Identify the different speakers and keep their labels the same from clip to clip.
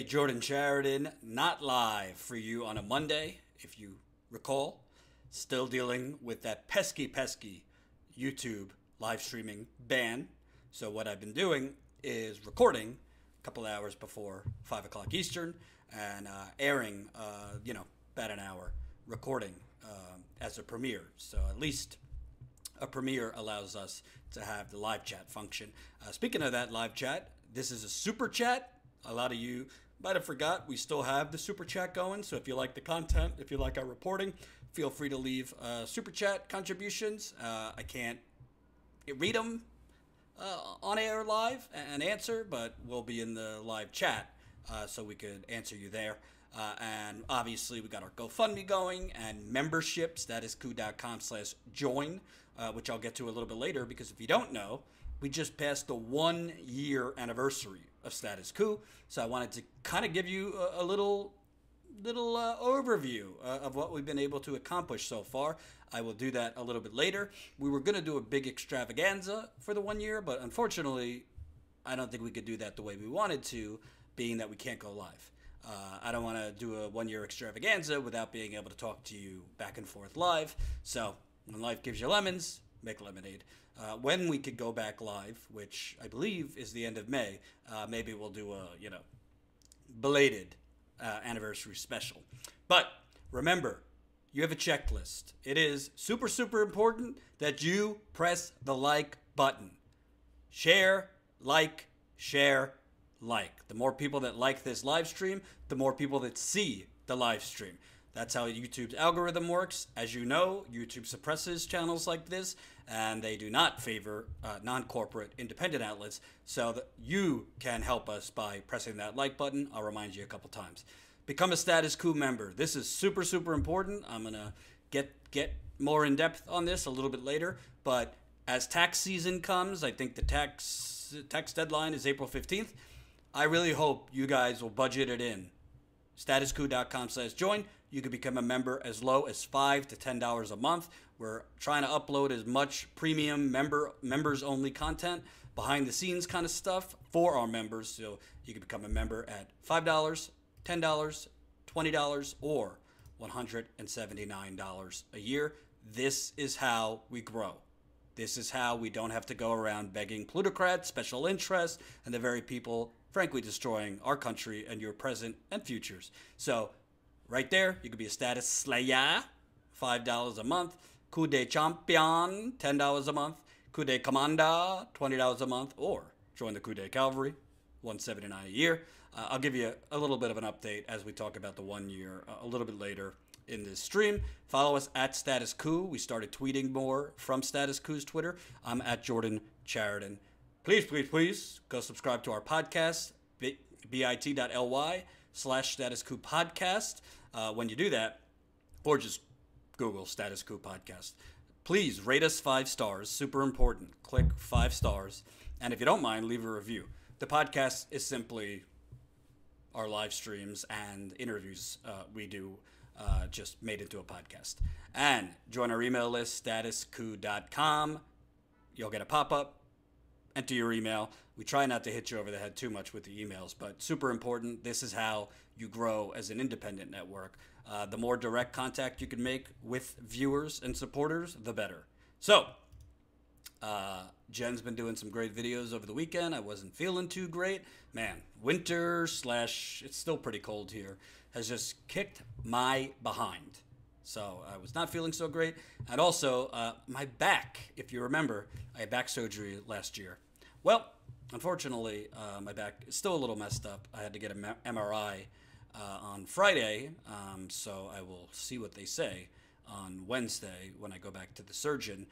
Speaker 1: Jordan Sheridan, not live for you on a Monday, if you recall. Still dealing with that pesky YouTube live streaming ban. So what I've been doing is recording a couple hours before 5 o'clock Eastern and airing, about an hour recording as a premiere. So at least a premiere allows us to have the live chat function. Speaking of that live chat, this is a super chat. A lot of you might have forgot we still have the super chat going. So if you like the content, if you like our reporting, feel free to leave super chat contributions. I can't read them on air live and answer, but we'll be in the live chat so we could answer you there. And obviously we got our GoFundMe going and membership, statuscoup.com/join, which I'll get to a little bit later, because if you don't know, we just passed the 1 year anniversary of Status Coup. So I wanted to kind of give you a little overview of what we've been able to accomplish so far. I will do that a little bit later. We were going to do a big extravaganza for the 1 year, but unfortunately, I don't think we could do that the way we wanted to, being that we can't go live. I don't want to do a 1 year extravaganza without being able to talk to you back and forth live. So when life gives you lemons, make lemonade. When we could go back live, which I believe is the end of May, maybe we'll do a belated anniversary special. But remember, you have a checklist. It is super important that you press the like button. Share, like, share, like. The more people that like this live stream, the more people that see the live stream. That's how YouTube's algorithm works. As you know, YouTube suppresses channels like this, and they do not favor non-corporate independent outlets. So that you can help us by pressing that like button. I'll remind you a couple times. Become a Status Coup member. This is super important. I'm gonna get more in depth on this a little bit later. But as tax season comes, I think the tax deadline is April 15th. I really hope you guys will budget it in. statuscoup.com/join. You can become a member as low as $5 to $10 a month. We're trying to upload as much premium members only content, behind the scenes kind of stuff for our members. So you can become a member at $5, $10, $20, or $179 a year. This is how we grow. This is how we don't have to go around begging plutocrats, special interests, and the very people, frankly, destroying our country and your present and futures. So right there, you could be a status slayer, $5 a month. Coup de champion, $10 a month. Coup de commander, $20 a month. Or join the Coup de Cavalry, $179 a year. I'll give you a little bit of an update as we talk about the 1 year a little bit later in this stream. Follow us at Status Coup. We started tweeting more from Status Coup's Twitter. I'm at Jordan Sheridan. Please go subscribe to our podcast, bit.ly/Status Coup podcast. When you do that, or just Google Status Coup podcast. Please rate us 5 stars. Super important. Click 5 stars. And if you don't mind, leave a review. The podcast is simply our live streams and interviews we do just made into a podcast. And join our email list, statuscoup.com. You'll get a pop-up. Enter your email. We try not to hit you over the head too much with the emails, but super important. This is how you grow as an independent network. The more direct contact you can make with viewers and supporters, the better. So, Jen's been doing some great videos over the weekend. I wasn't feeling too great. Man, winter / it's still pretty cold here, has just kicked my behind. So I was not feeling so great. And also, my back, if you remember, I had back surgery last year. Well, unfortunately, my back is still a little messed up. I had to get an MRI on Friday, so I will see what they say on Wednesday when I go back to the surgeon.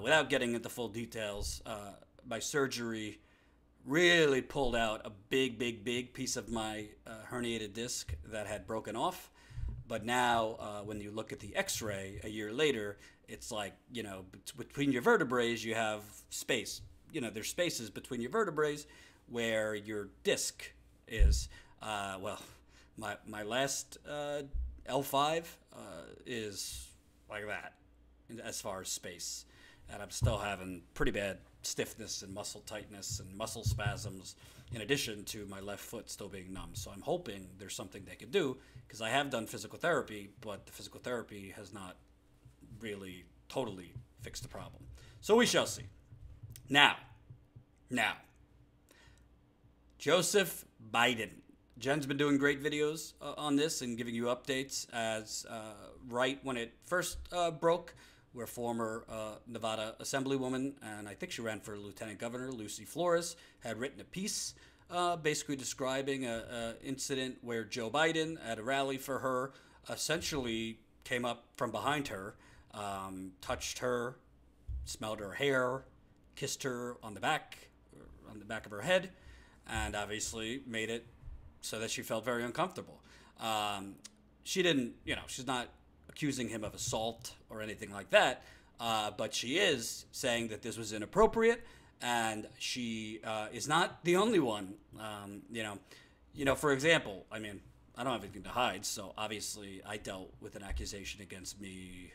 Speaker 1: Without getting into full details, my surgery really pulled out a big piece of my herniated disc that had broken off. But now, when you look at the x-ray a year later, it's like, between your vertebrae, you have space. There's spaces between your vertebrae where your disc is. My last L5 is like that as far as space. And I'm still having pretty bad stiffness and muscle tightness and muscle spasms, in addition to my left foot still being numb. So I'm hoping there's something they could do, because I have done physical therapy, but the physical therapy has not really totally fixed the problem. So we shall see. Now, Joseph Biden. Jen's been doing great videos on this and giving you updates as right when it first broke, where former Nevada Assemblywoman, and I think she ran for Lieutenant Governor, Lucy Flores, had written a piece basically describing an incident where Joe Biden, at a rally for her, essentially came up from behind her, touched her, smelled her hair, kissed her on the back of her head, and obviously made it so that she felt very uncomfortable. She didn't, she's not accusing him of assault or anything like that, but she is saying that this was inappropriate, and she is not the only one. For example, I mean, I don't have anything to hide, so obviously I dealt with an accusation against me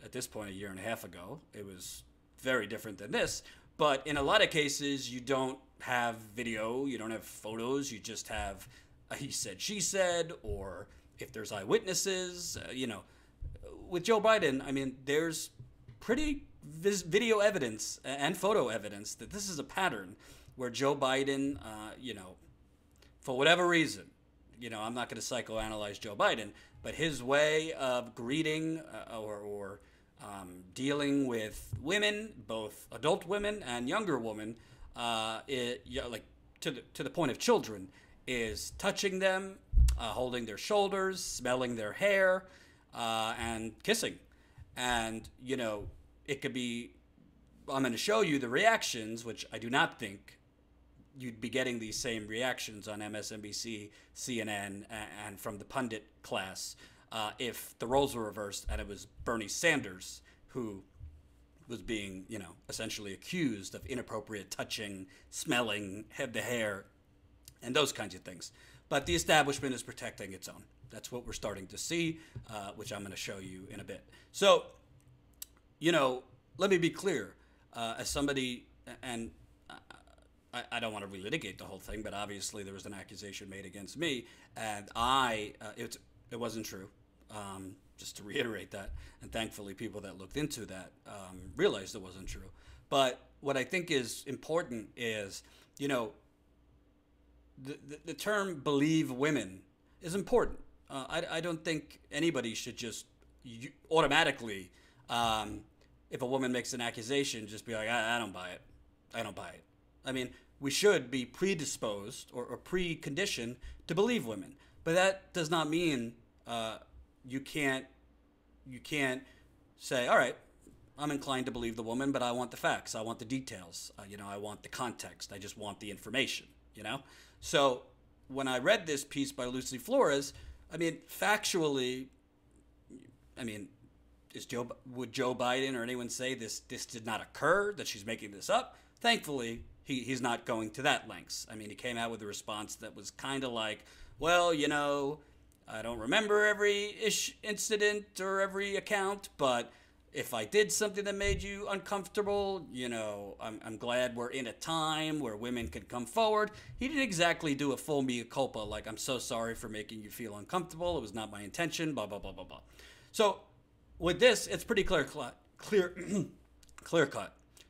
Speaker 1: at this point a year and a half ago. It was very different than this, but in a lot of cases you don't have video, you don't have photos, you just have a he said, she said, or if there's eyewitnesses, With Joe Biden, I mean, there's pretty video evidence and photo evidence that this is a pattern where Joe Biden, for whatever reason, I'm not going to psychoanalyze Joe Biden, but his way of greeting or dealing with women, both adult women and younger women, to the point of children, is touching them, holding their shoulders, smelling their hair, and kissing. And, it could be, I'm going to show you the reactions, which I do not think you'd be getting these same reactions on MSNBC, CNN, and from the pundit class if the roles were reversed and it was Bernie Sanders who was being, essentially accused of inappropriate touching, smelling, the hair, and those kinds of things. But the establishment is protecting its own. That's what we're starting to see, which I'm going to show you in a bit. So, let me be clear. As somebody, and I don't want to relitigate the whole thing, but obviously there was an accusation made against me, and it wasn't true. Just to reiterate that, and thankfully people that looked into that realized it wasn't true. But what I think is important is, the term "believe women" is important. I don't think anybody should just automatically, if a woman makes an accusation, just be like, I don't buy it. I don't buy it. I mean, we should be predisposed or preconditioned to believe women, but that does not mean you can't say, all right, I'm inclined to believe the woman, but I want the facts, I want the details, I want the context, I just want the information, So when I read this piece by Lucy Flores, I mean, factually, would Joe Biden or anyone say this did not occur, that she's making this up? Thankfully, he's not going to that lengths. I mean, he came out with a response that was kind of like, well, I don't remember every incident or every account, but if I did something that made you uncomfortable, I'm glad we're in a time where women can come forward. He didn't exactly do a full mea culpa, like, I'm so sorry for making you feel uncomfortable. It was not my intention, blah, blah, blah, blah, blah. So with this, it's pretty clear cut.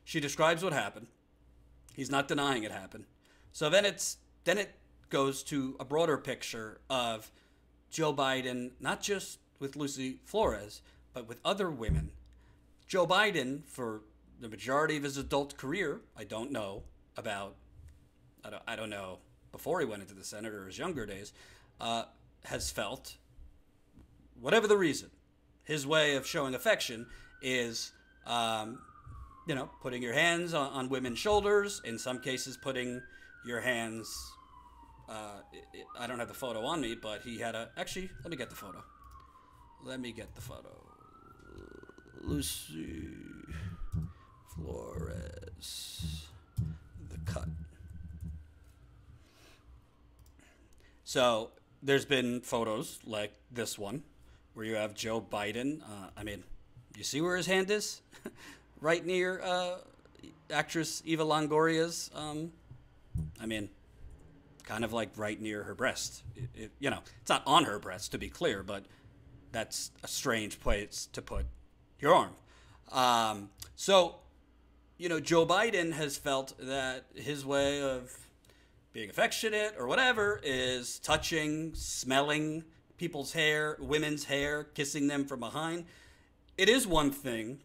Speaker 1: She describes what happened. He's not denying it happened. So then it goes to a broader picture of Joe Biden, not just with Lucy Flores, but with other women. Joe Biden, for the majority of his adult career, I don't know before he went into the Senate or his younger days, has felt, whatever the reason, his way of showing affection is, putting your hands on women's shoulders, in some cases putting your hands, I don't have the photo on me, but he had actually, let me get the photo. Lucy Flores, the cut. So there's been photos like this one where you have Joe Biden. You see where his hand is? Right near, actress Eva Longoria's, I mean, kind of like right near her breast. You know, it's not on her breast, to be clear, but that's a strange place to put your arm. So, you know, Joe Biden has felt that his way of being affectionate or whatever is touching, smelling people's hair, women's hair, kissing them from behind. It is one thing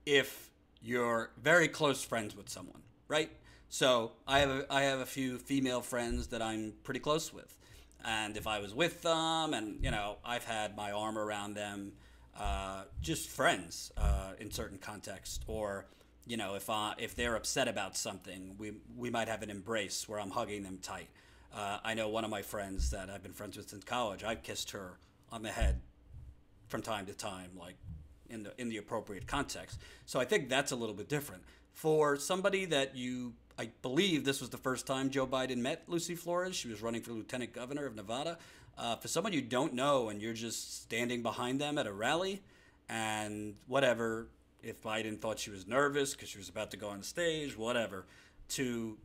Speaker 1: if you're very close friends with someone, right? So I have a few female friends that I'm pretty close with. And if I was with them and, you know, I've had my arm around them, just friends in certain contexts. Or, you know, if they're upset about something, we might have an embrace where I'm hugging them tight. I know one of my friends that I've been friends with since college, I've kissed her on the head from time to time, like in the appropriate context. So I think that's a little bit different. For somebody that I believe this was the first time Joe Biden met Lucy Flores. She was running for lieutenant governor of Nevada. For someone you don't know and you're just standing behind them at a rally and whatever, if Biden thought she was nervous because she was about to go on stage, whatever, to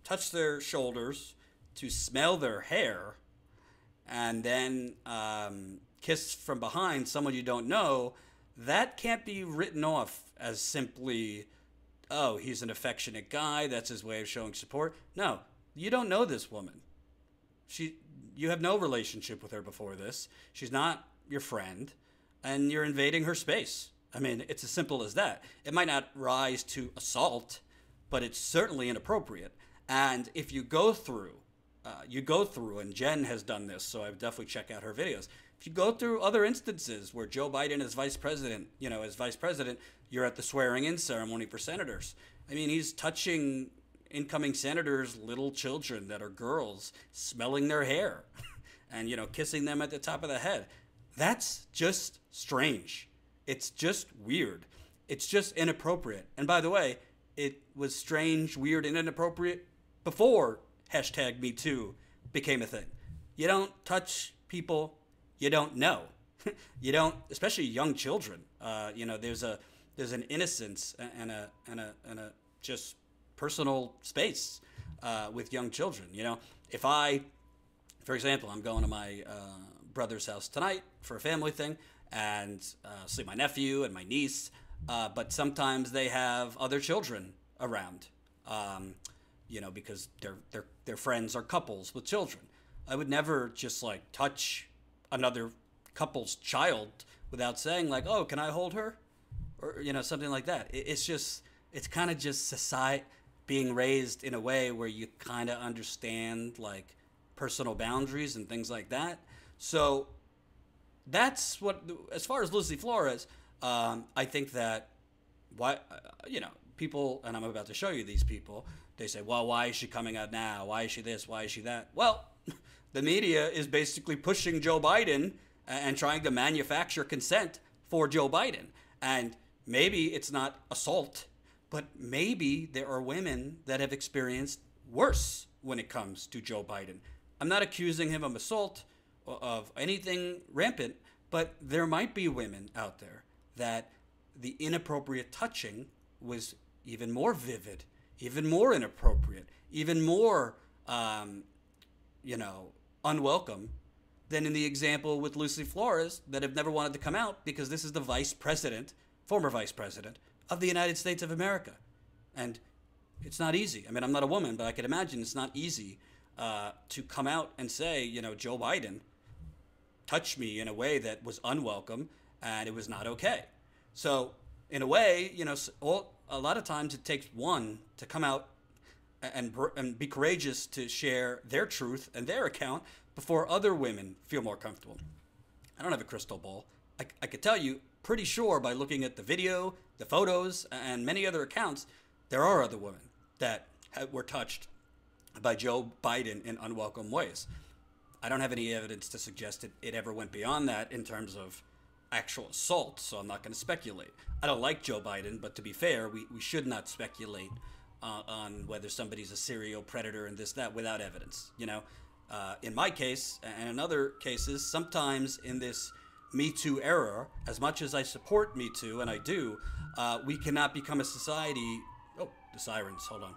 Speaker 1: touch their shoulders, to smell their hair, and then kiss from behind someone you don't know, that can't be written off as simply, oh, he's an affectionate guy, that's his way of showing support. No, you don't know this woman. You have no relationship with her before this. She's not your friend, and you're invading her space. I mean, it's as simple as that. It might not rise to assault, but it's certainly inappropriate. And if you go through, and Jen has done this, so I would definitely check out her videos. If you go through other instances where Joe Biden is vice president, you're at the swearing-in ceremony for senators. I mean, he's touching incoming senators' little children that are girls, smelling their hair, and, you know, kissing them at the top of the head. That's just strange. It's just weird. It's just inappropriate. And by the way, it was strange, weird, and inappropriate before #MeToo became a thing. You don't touch people you don't know. You don't, especially young children. You know, there's an innocence and a just personal space with young children. You know, if for example, I'm going to my brother's house tonight for a family thing, and see my nephew and my niece, but sometimes they have other children around, you know, because their friends are couples with children. I would never just like touch another couple's child without saying like, oh, can I hold her? Or, you know, something like that. It's kind of just society being raised in a way where you kind of understand like personal boundaries and things like that. So that's what, as far as Lucy Flores, I think that people, and I'm about to show you these people, they say, well, why is she coming out now? Why is she this? Why is she that? Well, the media is basically pushing Joe Biden and trying to manufacture consent for Joe Biden. And maybe it's not assault, but maybe there are women that have experienced worse when it comes to Joe Biden. I'm not accusing him of assault of anything rampant, but there might be women out there that the inappropriate touching was even more vivid, even more inappropriate, even more, unwelcome than in the example with Lucy Flores that have never wanted to come out because this is the former vice president of the United States of America. And it's not easy. I mean, I'm not a woman, but I can imagine it's not easy to come out and say, you know, Joe Biden touched me in a way that was unwelcome and it was not okay. So in a way, you know, a lot of times it takes one to come out and be courageous to share their truth and their account before other women feel more comfortable. I don't have a crystal ball. I could tell you pretty sure by looking at the video, the photos, and many other accounts, there are other women that were touched by Joe Biden in unwelcome ways. I don't have any evidence to suggest it ever went beyond that in terms of actual assault, so I'm not going to speculate. I don't like Joe Biden, but to be fair, we should not speculate on whether somebody's a serial predator and that without evidence. You know, in my case and in other cases, sometimes in this Me Too era, as much as I support Me Too, and I do, we cannot become a society The sirens, hold on.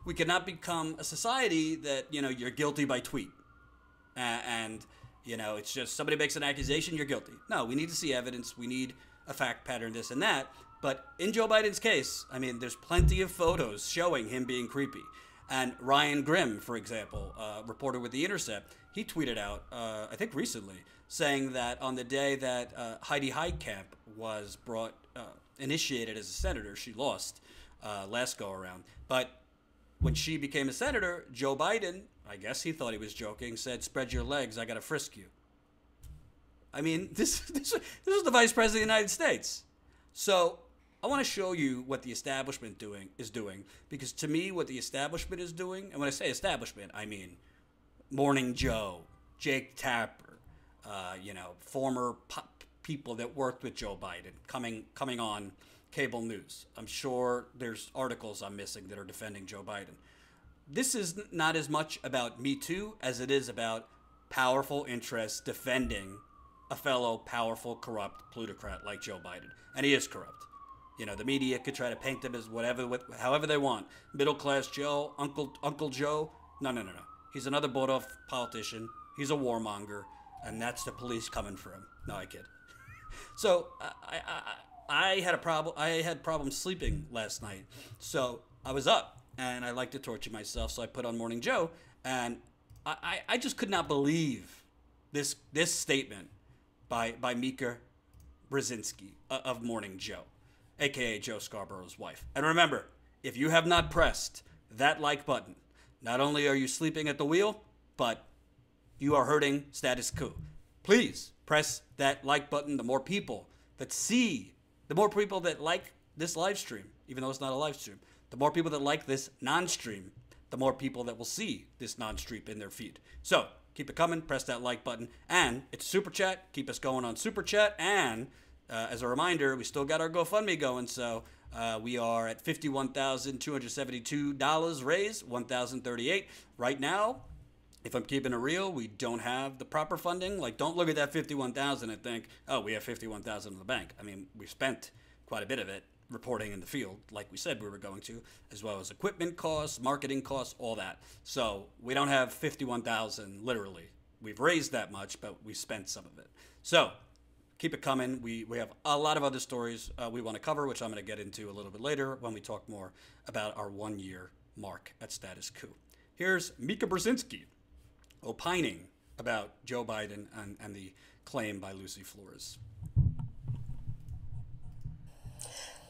Speaker 1: We cannot become a society that, you're guilty by tweet. And, it's just somebody makes an accusation, you're guilty. No, we need to see evidence. We need a fact pattern, this and that. But in Joe Biden's case, there's plenty of photos showing him being creepy. And Ryan Grimm, for example, reporter with The Intercept, he tweeted out, I think recently, saying that on the day that Heidi Heitkamp was initiated as a senator, she lost last go around. But when she became a senator, Joe Biden, I guess he thought he was joking, said, "Spread your legs, I got to frisk you." This is the Vice President of the United States. So I want to show you what the establishment is doing, because to me, what the establishment is doing, and when I say establishment, I mean Morning Joe, Jake Tapper, former people that worked with Joe Biden coming on cable news. I'm sure there's articles I'm missing that are defending Joe Biden. This is not as much about Me Too as it is about powerful interests defending a fellow powerful, corrupt plutocrat like Joe Biden. And he is corrupt. The media could try to paint him as however they want. Middle class Joe, Uncle Joe. No. He's another bought-off politician. He's a warmonger, and that's the police coming for him. No, I kid. So I had a problem. I had problems sleeping last night, so I was up, and I like to torture myself. So I put on Morning Joe, and I just could not believe this statement by Mika Brzezinski of Morning Joe, aka Joe Scarborough's wife. And remember, if you have not pressed that like button, not only are you sleeping at the wheel, but you are hurting status quo. Please press that like button. The more people that see, the more people that like this live stream, even though it's not a live stream, the more people that like this non-stream, the more people that will see this non-stream in their feed. So keep it coming. Press that like button. And it's Super Chat. Keep us going on Super Chat. And as a reminder, we still got our GoFundMe going. So we are at $51,272 raised, $1,038. Right now, if I'm keeping it real, we don't have the proper funding. Like, don't look at that $51,000 and think, oh, we have $51,000 in the bank. We've spent quite a bit of it reporting in the field, like we said we were going to, as well as equipment costs, marketing costs, all that. So we don't have $51,000 literally. We've raised that much, but we spent some of it. So keep it coming. We have a lot of other stories we want to cover, which I'm going to get into a little bit later when we talk more about our 1 year mark at status quo. Here's Mika Brzezinski opining about Joe Biden and the claim by Lucy Flores.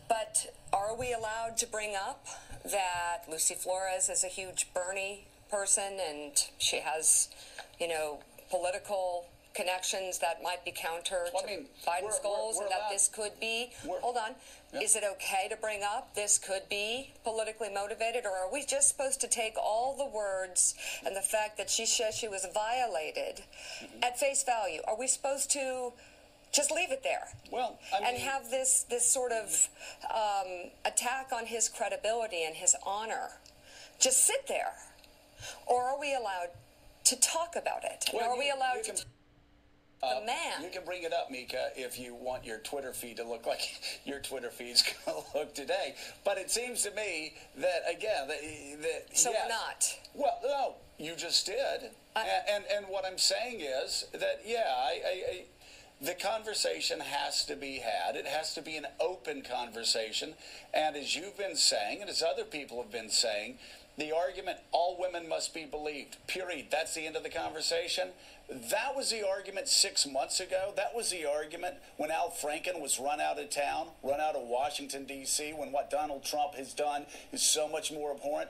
Speaker 2: But are we allowed to bring up that Lucy Flores is a huge Bernie person and she has, political connections that might be counter to Biden's goals, and that this could be, hold on, is it okay to bring up this could be politically motivated, or are we just supposed to take all the words and the fact that she says she was violated at face value? Are we supposed to just leave it there?
Speaker 3: Well,
Speaker 2: and have this sort of attack on his credibility and his honor just sit there? Or are we allowed to talk about it?
Speaker 3: Well,
Speaker 2: are we allowed to... The man.
Speaker 3: You can bring it up, Mika, if you want your Twitter feed to look like your Twitter feed's going to look today. But it seems to me that, again,
Speaker 2: so
Speaker 3: yes.
Speaker 2: We're not.
Speaker 3: Well, no, you just did. And what I'm saying is that, the conversation has to be had. It has to be an open conversation. And as you've been saying, and as other people have been saying, the argument, all women must be believed, period. That's the end of the conversation. That was the argument 6 months ago. That was the argument when Al Franken was run out of town, run out of Washington, D.C., when what Donald Trump has done is so much more abhorrent.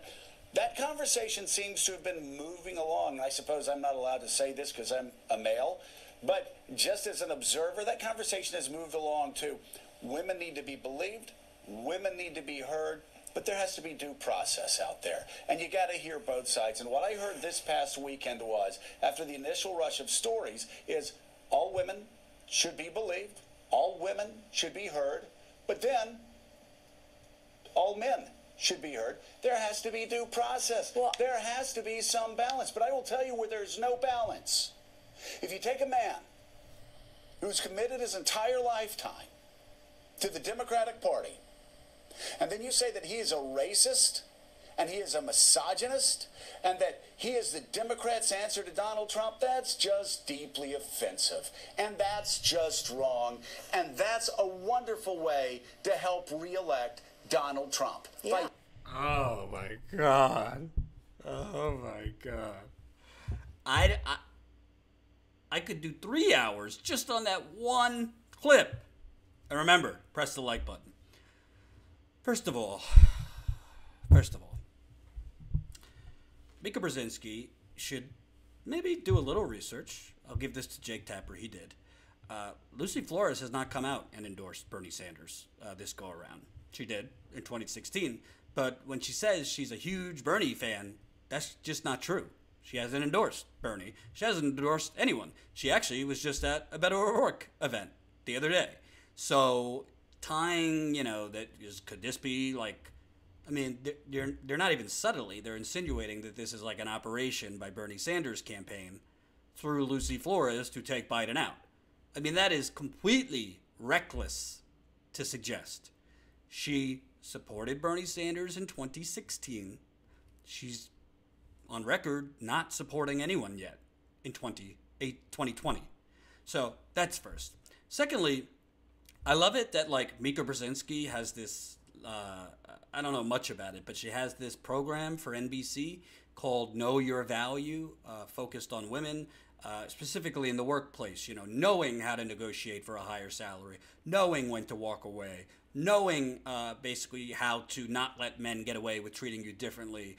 Speaker 3: That conversation seems to have been moving along. I suppose I'm not allowed to say this because I'm a male, but just as an observer, that conversation has moved along too. Women need to be believed. Women need to be heard. But there has to be due process out there. And you got to hear both sides. And what I heard this past weekend was, after the initial rush of stories, is all women should be believed. All women should be heard. But then all men should be heard. There has to be due process. Well, there has to be some balance. But I will tell you where there's no balance. If you take a man who's committed his entire lifetime to the Democratic Party, and then you say that he is a racist and he is a misogynist and that he is the Democrats' answer to Donald Trump, that's just deeply offensive. And that's just wrong. And that's a wonderful way to help reelect Donald Trump.
Speaker 2: Yeah.
Speaker 1: Oh, my God. Oh, my God. I could do 3 hours just on that one clip. And remember, press the like button. First of all, Mika Brzezinski should maybe do a little research. I'll give this to Jake Tapper. He did. Lucy Flores has not come out and endorsed Bernie Sanders this go around. She did in 2016. But when she says she's a huge Bernie fan, that's just not true. She hasn't endorsed Bernie. She hasn't endorsed anyone. She actually was just at a Beto O'Rourke event the other day. So tying, could this be like, I mean, they're not even subtly. They're insinuating that this is like an operation by Bernie Sanders' campaign through Lucy Flores to take Biden out. I mean, that is completely reckless to suggest. She supported Bernie Sanders in 2016. She's on record not supporting anyone yet in 2020. So that's first. Secondly, I love it that Mika Brzezinski has this, I don't know much about it, but she has this program for NBC called Know Your Value, focused on women, specifically in the workplace, knowing how to negotiate for a higher salary, knowing when to walk away, knowing basically how to not let men get away with treating you differently,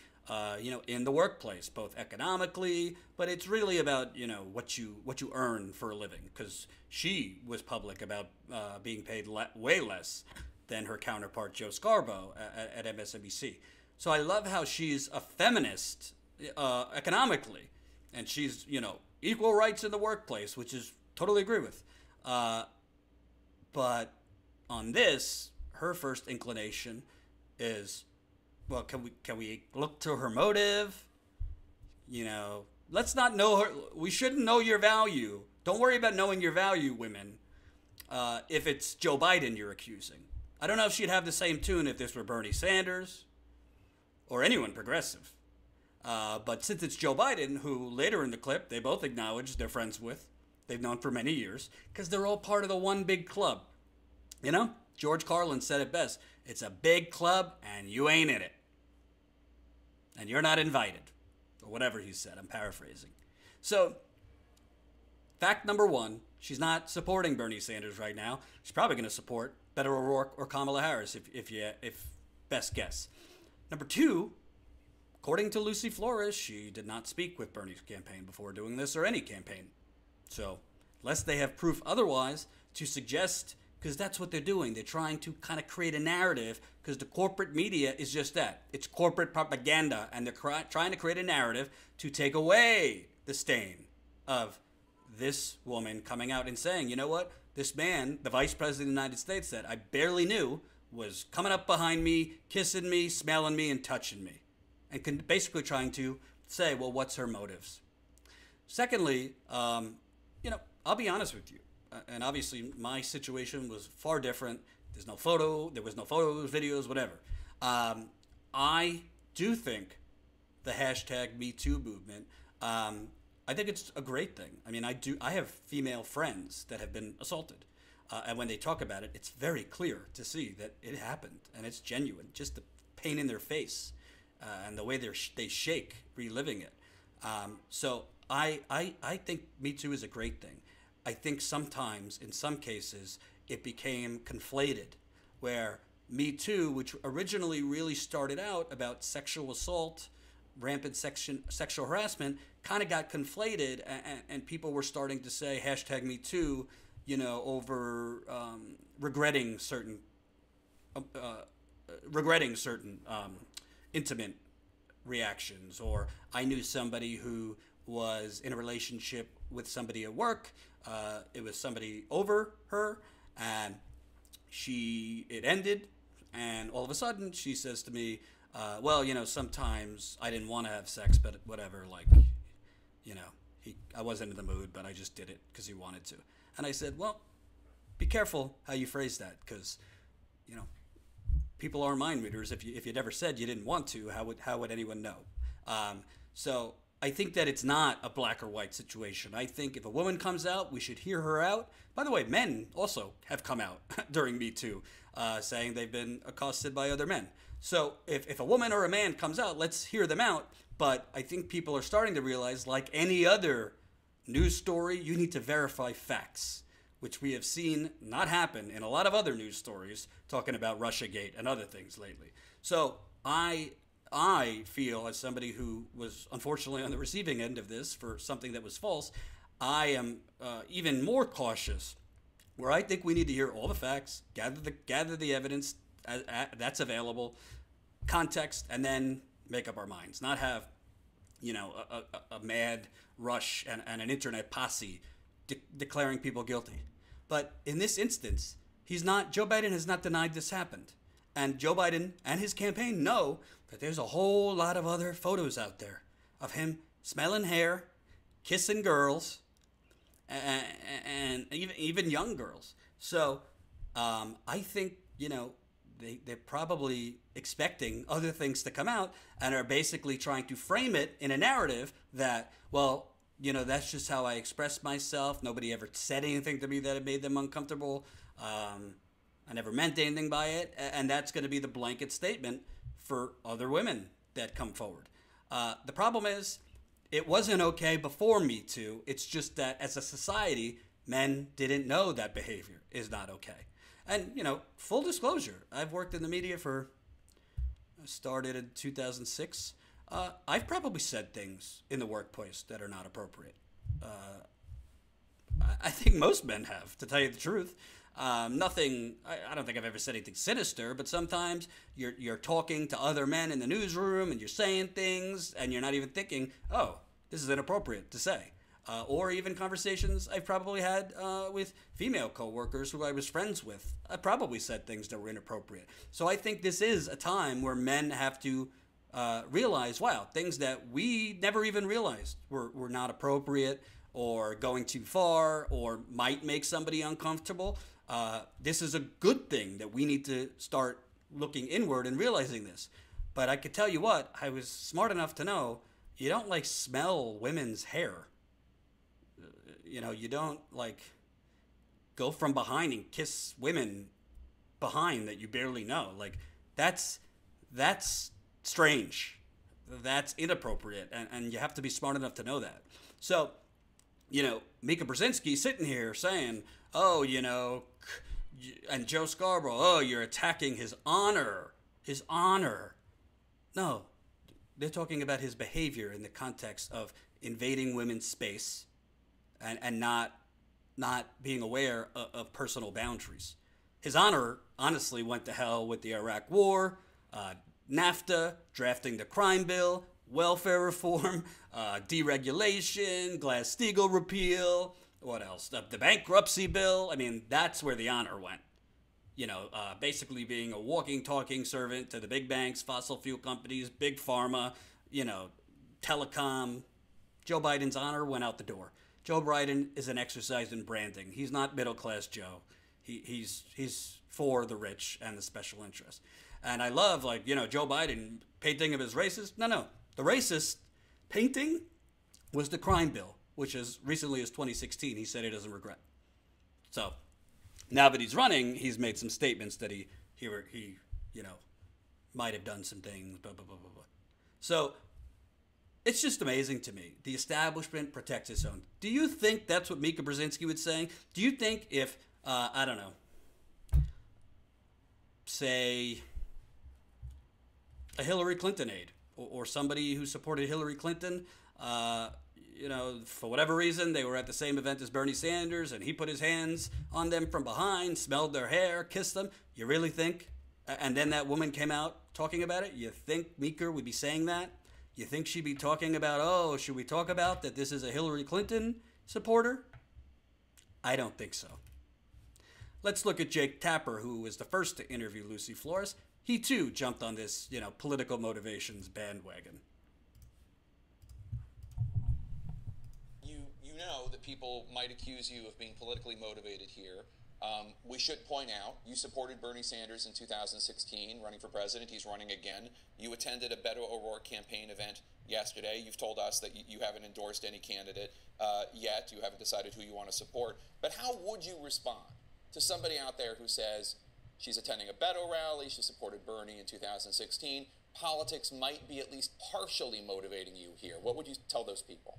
Speaker 1: in the workplace, both economically, but it's really about, what you earn for a living, because she was public about being paid way less than her counterpart Joe Scarborough at MSNBC. So I love how she's a feminist economically, and she's, equal rights in the workplace, which is totally agree with. But on this, her first inclination is, well, can we look to her motive? Let's not know her. We shouldn't know your value. Don't worry about knowing your value, women, if it's Joe Biden you're accusing. I don't know if she'd have the same tune if this were Bernie Sanders or anyone progressive. But since it's Joe Biden, who later in the clip, they both acknowledge they're friends with, they've known for many years, because they're all part of the one big club. George Carlin said it best. It's a big club, and you ain't in it. And you're not invited. Or whatever he said. I'm paraphrasing. So, fact number one, she's not supporting Bernie Sanders right now. She's probably going to support Beto O'Rourke or Kamala Harris, if best guess. Number two, according to Lucy Flores, she did not speak with Bernie's campaign before doing this, or any campaign. So, unless they have proof otherwise to suggest, because that's what they're doing. They're trying to kind of create a narrative, because the corporate media is just that. It's corporate propaganda, and they're trying to create a narrative to take away the stain of this woman coming out and saying, you know what? This man, the vice president of the United States that I barely knew, was coming up behind me, kissing me, smelling me, and touching me. And basically trying to say, well, what's her motives? Secondly, I'll be honest with you. And obviously my situation was far different. There was no photos, videos, whatever. I do think the hashtag #MeToo movement, I think it's a great thing. I mean, I have female friends that have been assaulted. And when they talk about it, it's very clear to see that it happened and it's genuine. Just the pain in their face and the way they shake reliving it. So I think #MeToo is a great thing. I think sometimes, in some cases, it became conflated, where #MeToo, which originally really started out about sexual assault, rampant sexual harassment, kind of got conflated, and people were starting to say hashtag #MeToo, over regretting certain intimate reactions, or I knew somebody who was in a relationship with somebody at work. It was somebody over her, and it ended, and all of a sudden she says to me, sometimes I didn't want to have sex, but whatever, I wasn't in the mood, but I just did it because he wanted to. And I said, well, be careful how you phrase that, because you know, people are mind readers. If you never said you didn't want to, how would anyone know? So I think that it's not a black or white situation. I think if a woman comes out, we should hear her out. By the way, men also have come out during Me Too, saying they've been accosted by other men. So if a woman or a man comes out, let's hear them out. But I think people are starting to realize, like any other news story, you need to verify facts, which we have seen not happen in a lot of other news stories talking about Russiagate and other things lately. So I feel, as somebody who was unfortunately on the receiving end of this for something that was false, I am even more cautious, where I think we need to hear all the facts, gather the evidence that's available, context, and then make up our minds. Not have, you know, a mad rush and an internet posse declaring people guilty. But in this instance, Joe Biden has not denied this happened. And Joe Biden and his campaign know that there's a whole lot of other photos out there of him smelling hair, kissing girls, and even young girls. So I think, you know, they're probably expecting other things to come out and are basically trying to frame it in a narrative that, well, you know, that's just how I express myself. Nobody ever said anything to me that it made them uncomfortable. I never meant anything by it. And that's going to be the blanket statement for other women that come forward. The problem is, it wasn't okay before Me Too. It's just that as a society, men didn't know that behavior is not okay. And, you know, full disclosure, I've worked in the media I started in 2006. I've probably said things in the workplace that are not appropriate. I think most men have, to tell you the truth. Nothing, I don't think I've ever said anything sinister, but sometimes you're talking to other men in the newsroom and you're saying things and you're not even thinking, oh, this is inappropriate to say. Or even conversations I've probably had with female coworkers who I was friends with. I probably said things that were inappropriate. So I think this is a time where men have to realize, wow, things that we never even realized were not appropriate or going too far or might make somebody uncomfortable. This is a good thing that we need to start looking inward and realizing this. But I could tell you what, I was smart enough to know you don't like smell women's hair. You know, you don't like go from behind and kiss women behind that you barely know. Like that's strange. That's inappropriate. And you have to be smart enough to know that. So, you know, Mika Brzezinski sitting here saying, oh, you know, and Joe Scarborough, oh, you're attacking his honor. His honor. No, they're talking about his behavior in the context of invading women's space and not being aware of personal boundaries. His honor honestly went to hell with the Iraq War, NAFTA, drafting the crime bill, welfare reform, deregulation, Glass-Steagall repeal, what else? The bankruptcy bill. I mean, that's where the honor went. You know, basically being a walking, talking servant to the big banks, fossil fuel companies, big pharma, you know, telecom. Joe Biden's honor went out the door. Joe Biden is an exercise in branding. He's not middle-class Joe. He's for the rich and the special interests. And I love, like, you know, Joe Biden painting him as racist. No. The racist painting was the crime bill, which as recently as 2016, he said he doesn't regret. So now that he's running, he's made some statements that he you know, might have done some things, blah, blah, blah, blah, blah. So it's just amazing to me. The establishment protects its own. Do you think that's what Mika Brzezinski was saying? Do you think if, I don't know, say a Hillary Clinton aide or somebody who supported Hillary Clinton, you know, for whatever reason, they were at the same event as Bernie Sanders and he put his hands on them from behind, smelled their hair, kissed them. You really think? And then that woman came out talking about it. You think Mika would be saying that? You think she'd be talking about, oh, should we talk about that this is a Hillary Clinton supporter? I don't think so. Let's look at Jake Tapper, who was the first to interview Lucy Flores. He, too, jumped on this, you know, political motivations bandwagon.
Speaker 4: You know that people might accuse you of being politically motivated here. We should point out, you supported Bernie Sanders in 2016, running for president. He's running again. You attended a Beto O'Rourke campaign event yesterday. You've told us that you haven't endorsed any candidate yet. You haven't decided who you want to support. But how would you respond to somebody out there who says she's attending a Beto rally, she supported Bernie in 2016, politics might be at least partially motivating you here? What would you tell those people?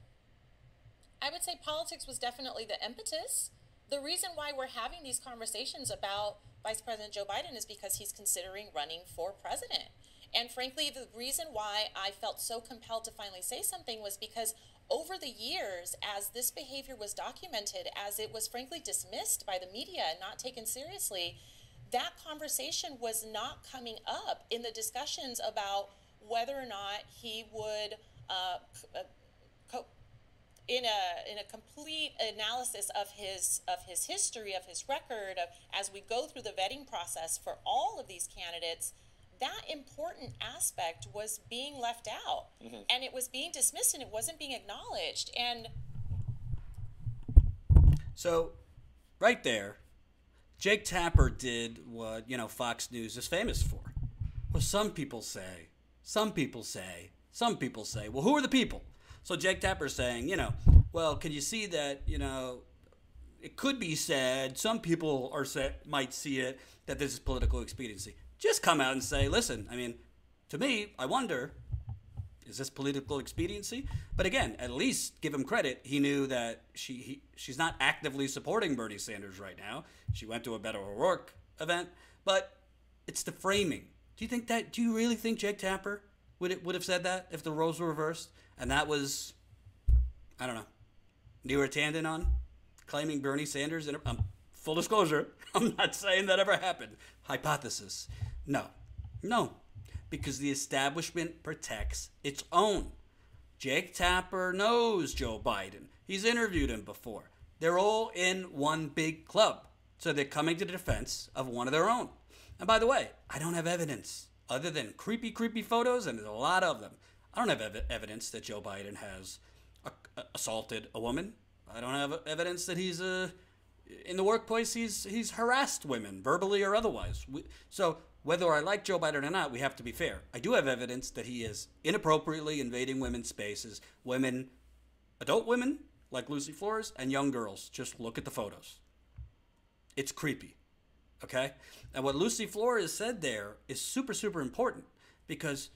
Speaker 5: I would say politics was definitely the impetus. The reason why we're having these conversations about Vice President Joe Biden is because he's considering running for president. And frankly, the reason why I felt so compelled to finally say something was because over the years, as this behavior was documented, as it was frankly dismissed by the media and not taken seriously, that conversation was not coming up in the discussions about whether or not he would in a complete analysis of his history, of his record, as we go through the vetting process for all of these candidates, that important aspect was being left out, and it was being dismissed, and it wasn't being acknowledged. And
Speaker 1: so, right there, Jake Tapper did what Fox News is famous for. Well, some people say, well, who are the people? So Jake Tapper's saying, well, can you see that, it could be said, some people might see it, that this is political expediency. Just come out and say, listen, to me, I wonder, is this political expediency? But again, at least give him credit. He knew that she's not actively supporting Bernie Sanders right now. She went to a Beto O'Rourke event, but it's the framing. Do you really think Jake Tapper would have said that if the roles were reversed? And that was, I don't know, Neera Tanden on claiming Bernie Sanders. Full disclosure, I'm not saying that ever happened. Hypothesis. No, because the establishment protects its own. Jake Tapper knows Joe Biden. He's interviewed him before. They're all in one big club. So they're coming to the defense of one of their own. And by the way, I don't have evidence other than creepy photos, and there's a lot of them. I don't have evidence that Joe Biden has assaulted a woman. I don't have evidence that he's in the workplace he's harassed women, verbally or otherwise. So whether I like Joe Biden or not, we have to be fair. I do have evidence that he is inappropriately invading women's spaces, adult women like Lucy Flores, and young girls. Just look at the photos. It's creepy, okay? And what Lucy Flores said there is super important, because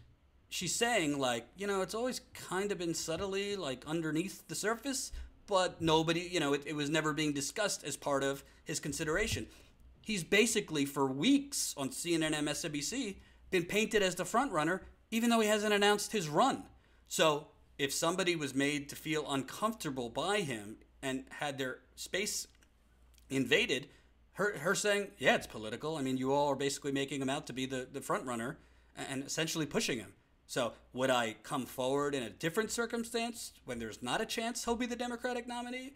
Speaker 1: she's saying, it's always kind of been subtly, underneath the surface, but nobody, it was never being discussed as part of his consideration. He's basically, for weeks on CNN and MSNBC, been painted as the front runner, even though he hasn't announced his run. So if somebody was made to feel uncomfortable by him and had their space invaded, her saying, yeah, it's political. You all are basically making him out to be the front runner and essentially pushing him. So would I come forward in a different circumstance when there's not a chance he'll be the Democratic nominee?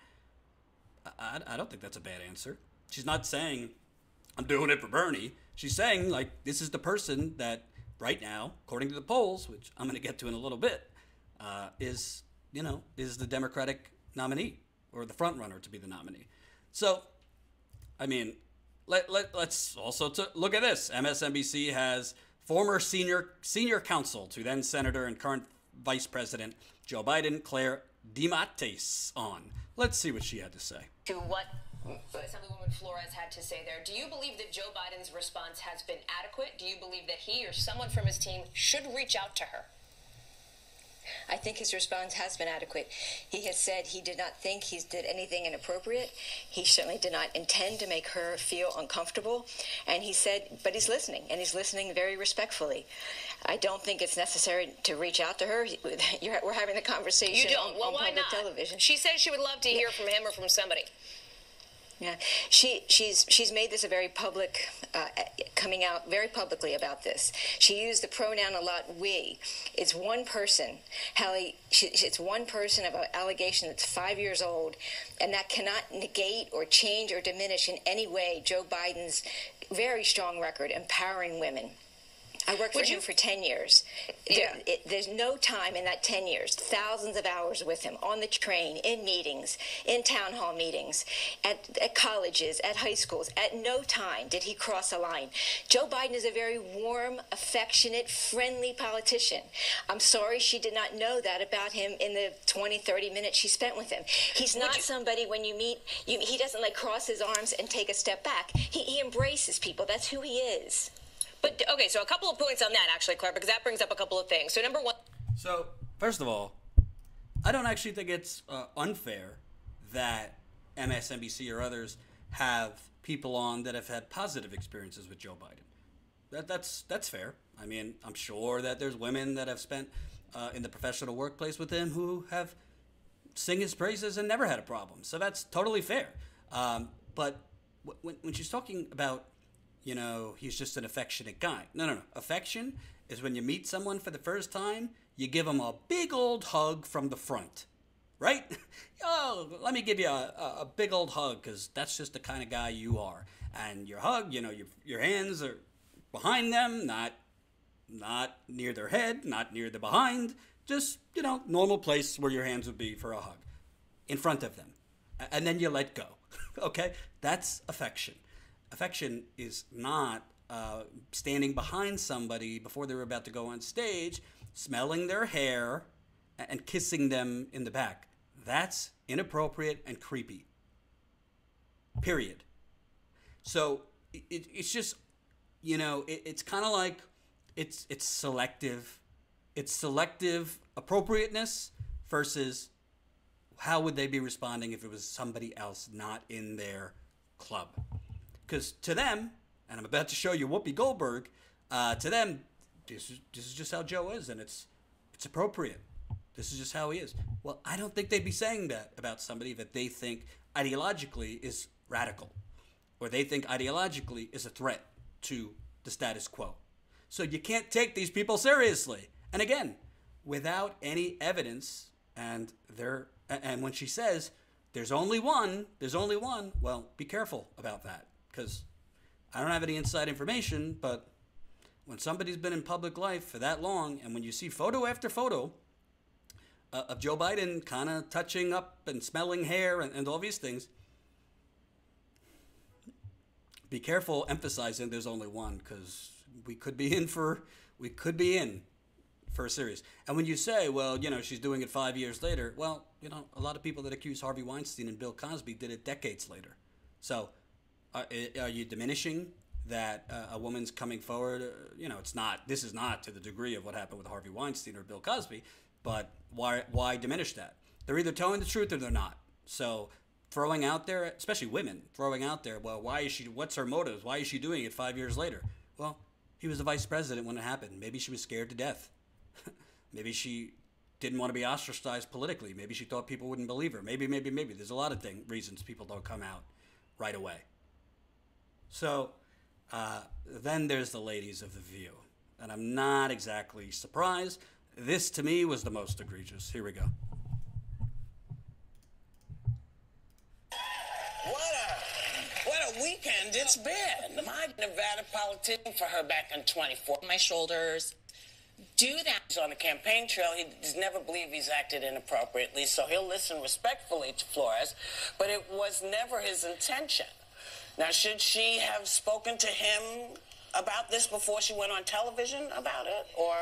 Speaker 1: I don't think that's a bad answer. She's not saying, I'm doing it for Bernie. She's saying, this is the person that right now, according to the polls, which I'm going to get to in a little bit, is the Democratic nominee, or the front runner to be the nominee. So, let's also look at this. MSNBC has former senior counsel to then Senator and current Vice President Joe Biden, Claire DeMatteis, on. Let's see what she had to say.
Speaker 6: To what Assemblywoman Flores had to say there, do you believe that Joe Biden's response has been adequate? Do you believe that he or someone from his team should reach out to her?
Speaker 7: I think his response has been adequate. He has said he did not think he did anything inappropriate. He certainly did not intend to make her feel uncomfortable. And he said, but he's listening, and he's listening very respectfully. I don't think it's necessary to reach out to her. We're having the conversation
Speaker 6: you don't.
Speaker 7: on public television.
Speaker 6: She said she would love to hear from him or from somebody.
Speaker 7: Yeah, she's made this a very public, coming out very publicly about this. She used the pronoun a lot, we. It's one person, Hallie, it's one person of an allegation that's 5 years old, and that cannot negate or change or diminish in any way Joe Biden's very strong record empowering women. I worked for him for 10 years.
Speaker 6: Yeah.
Speaker 7: There's no time in that 10 years, thousands of hours with him, on the train, in meetings, in town hall meetings, at colleges, at high schools. At no time did he cross a line. Joe Biden is a very warm, affectionate, friendly politician. I'm sorry she did not know that about him in the 20, 30 minutes she spent with him. He's not somebody when you meet, he doesn't like cross his arms and take a step back. He embraces people. That's who he is.
Speaker 6: But, okay, so a couple of points on that, actually, Claire, because that brings up a couple of things. So, number one.
Speaker 1: So, first of all, I don't actually think it's unfair that MSNBC or others have people on that have had positive experiences with Joe Biden. That's fair. I mean, I'm sure that there's women that have spent in the professional workplace with him who have sing his praises and never had a problem. So that's totally fair. But when she's talking about, you know, he's just an affectionate guy. No. Affection is when you meet someone for the first time, you give them a big old hug from the front, right? Oh, let me give you a big old hug, because that's just the kind of guy you are. And your hug, you know, your hands are behind them, not near their head, not near the behind, just, you know, normal place where your hands would be for a hug, in front of them. And then you let go, okay? That's affection. Affection is not standing behind somebody before they're about to go on stage, smelling their hair, and kissing them in the back. That's inappropriate and creepy. Period. So it's just, you know, it's kind of like it's selective. It's selective appropriateness versus how would they be responding if it was somebody else not in their club. Because to them, and I'm about to show you Whoopi Goldberg, to them, this is just how Joe is, and it's appropriate. This is just how he is. Well, I don't think they'd be saying that about somebody that they think ideologically is radical, or they think ideologically is a threat to the status quo. So you can't take these people seriously. And again, without any evidence, and when she says there's only one, well, be careful about that. Because I don't have any inside information, but when somebody's been in public life for that long, and when you see photo after photo of Joe Biden kind of touching up and smelling hair and all these things, be careful emphasizing there's only one, because we could be in for a series. And when you say, well, you know, she's doing it 5 years later, well, you know, a lot of people that accuse Harvey Weinstein and Bill Cosby did it decades later. So are you diminishing that a woman's coming forward? You know, this is not to the degree of what happened with Harvey Weinstein or Bill Cosby, but why diminish that? They're either telling the truth or they're not. So throwing out there, especially women, well, what's her motives? Why is she doing it 5 years later? Well, he was the vice president when it happened. Maybe she was scared to death. Maybe she didn't want to be ostracized politically. Maybe she thought people wouldn't believe her. Maybe. There's a lot of reasons people don't come out right away. So then there's the ladies of The View. And I'm not exactly surprised. This, to me, was the most egregious. Here we go.
Speaker 8: What a weekend it's been. My Nevada politician for her back in 24.
Speaker 5: My shoulders.
Speaker 8: Do that. He's on the campaign trail. He's never believed he's acted inappropriately, so he'll listen respectfully to Flores, but it was never his intention. Now, should she have spoken to him about this before she went on television about it? Or,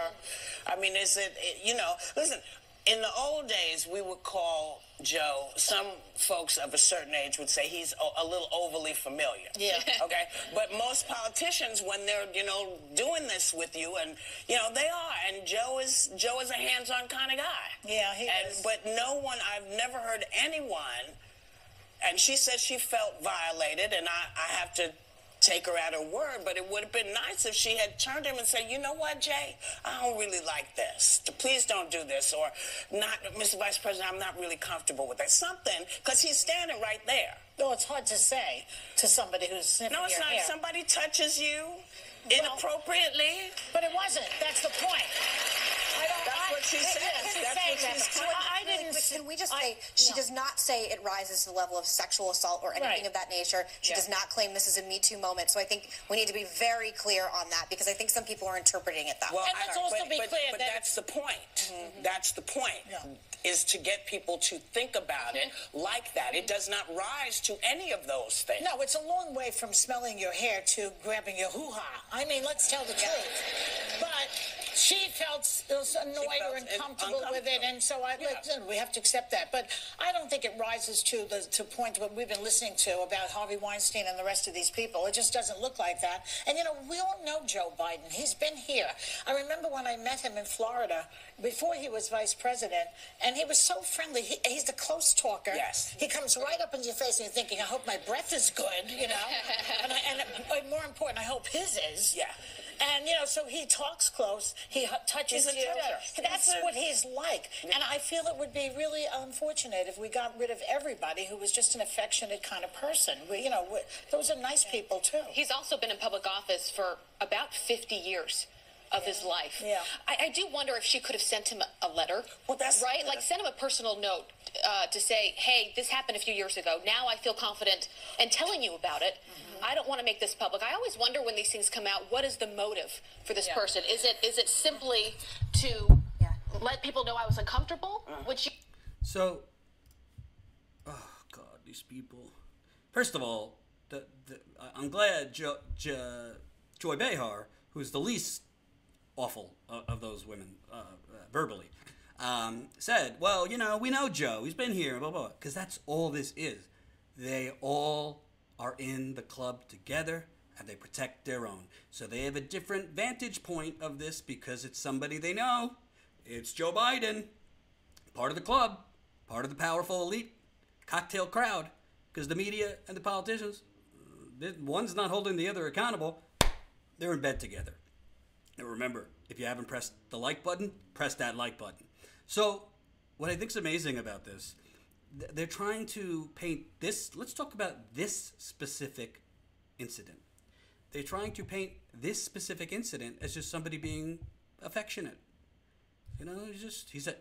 Speaker 8: I mean, is it, you know, listen, in the old days, we would call Joe, some folks of a certain age would say he's a little overly familiar.
Speaker 5: Yeah.
Speaker 8: Okay? But most politicians, when they're, you know, doing this with you, and, you know, they are. And Joe is a hands-on kind of guy.
Speaker 9: Yeah, he is.
Speaker 8: But no one, I've never heard anyone, and she said she felt violated, and I have to take her at her word, but it would have been nice if she had turned to him and said, you know what, Jay, I don't really like this. Please don't do this. Or, not, Mr. Vice President, I'm not really comfortable with that. Something, because he's standing right there.
Speaker 9: No, it's hard to say to somebody who's sniffing your hair.
Speaker 8: No, it's not. If somebody touches you inappropriately.
Speaker 9: But it wasn't. That's the point. I
Speaker 8: what she says. That's what she's saying.
Speaker 9: I didn't.
Speaker 10: Can we just say she does not say it rises to the level of sexual assault or anything of that nature. She does not claim this is a Me Too moment. So I think we need to be very clear on that because I think some people are interpreting it that way.
Speaker 9: And let's also be clear
Speaker 8: but
Speaker 9: that
Speaker 8: that's the point. That's the point. Is to get people to think about it like that. It does not rise to any of those things.
Speaker 9: no, it's a long way from smelling your hair to grabbing your hoo-ha. I mean, let's tell the truth. But she felt annoyed or uncomfortable with it, and so listen, we have to accept that. But I don't think it rises to the point what we've been listening to about Harvey Weinstein and the rest of these people. It just doesn't look like that. And we all know Joe Biden. He's been here. I remember when I met him in Florida before he was vice president, and he was so friendly. He's the close talker.
Speaker 8: Yes.
Speaker 9: He comes right up in your face, and you're thinking, I hope my breath is good, and more important, I hope his is.
Speaker 8: Yeah.
Speaker 9: And, so he talks close. He touches you. That's what he's like. And I feel it would be really unfortunate if we got rid of everybody who was just an affectionate kind of person. Those are nice people, too.
Speaker 6: He's also been in public office for about 50 years of his life.
Speaker 9: Yeah.
Speaker 6: I do wonder if she could have sent him a letter.
Speaker 8: Well, that's
Speaker 6: right. Like send him a personal note to say, hey, this happened a few years ago. Now I feel confident in telling you about it. I don't want to make this public. I always wonder when these things come out, what is the motive for this person? Is it simply to let people know I was uncomfortable?
Speaker 1: So, oh God, these people. First of all, I'm glad Joy Behar, who's the least awful of those women verbally, said, well, we know Joe. He's been here, blah, blah, blah. Because that's all this is. They all are in the club together, and they protect their own. So they have a different vantage point of this because it's somebody they know. It's Joe Biden, part of the club, part of the powerful elite cocktail crowd. Because the media and the politicians, one's not holding the other accountable. They're in bed together. And remember, if you haven't pressed the like button, press that like button. So what I think's amazing about this, they're trying to paint this. Let's talk about this specific incident. They're trying to paint this specific incident as just somebody being affectionate.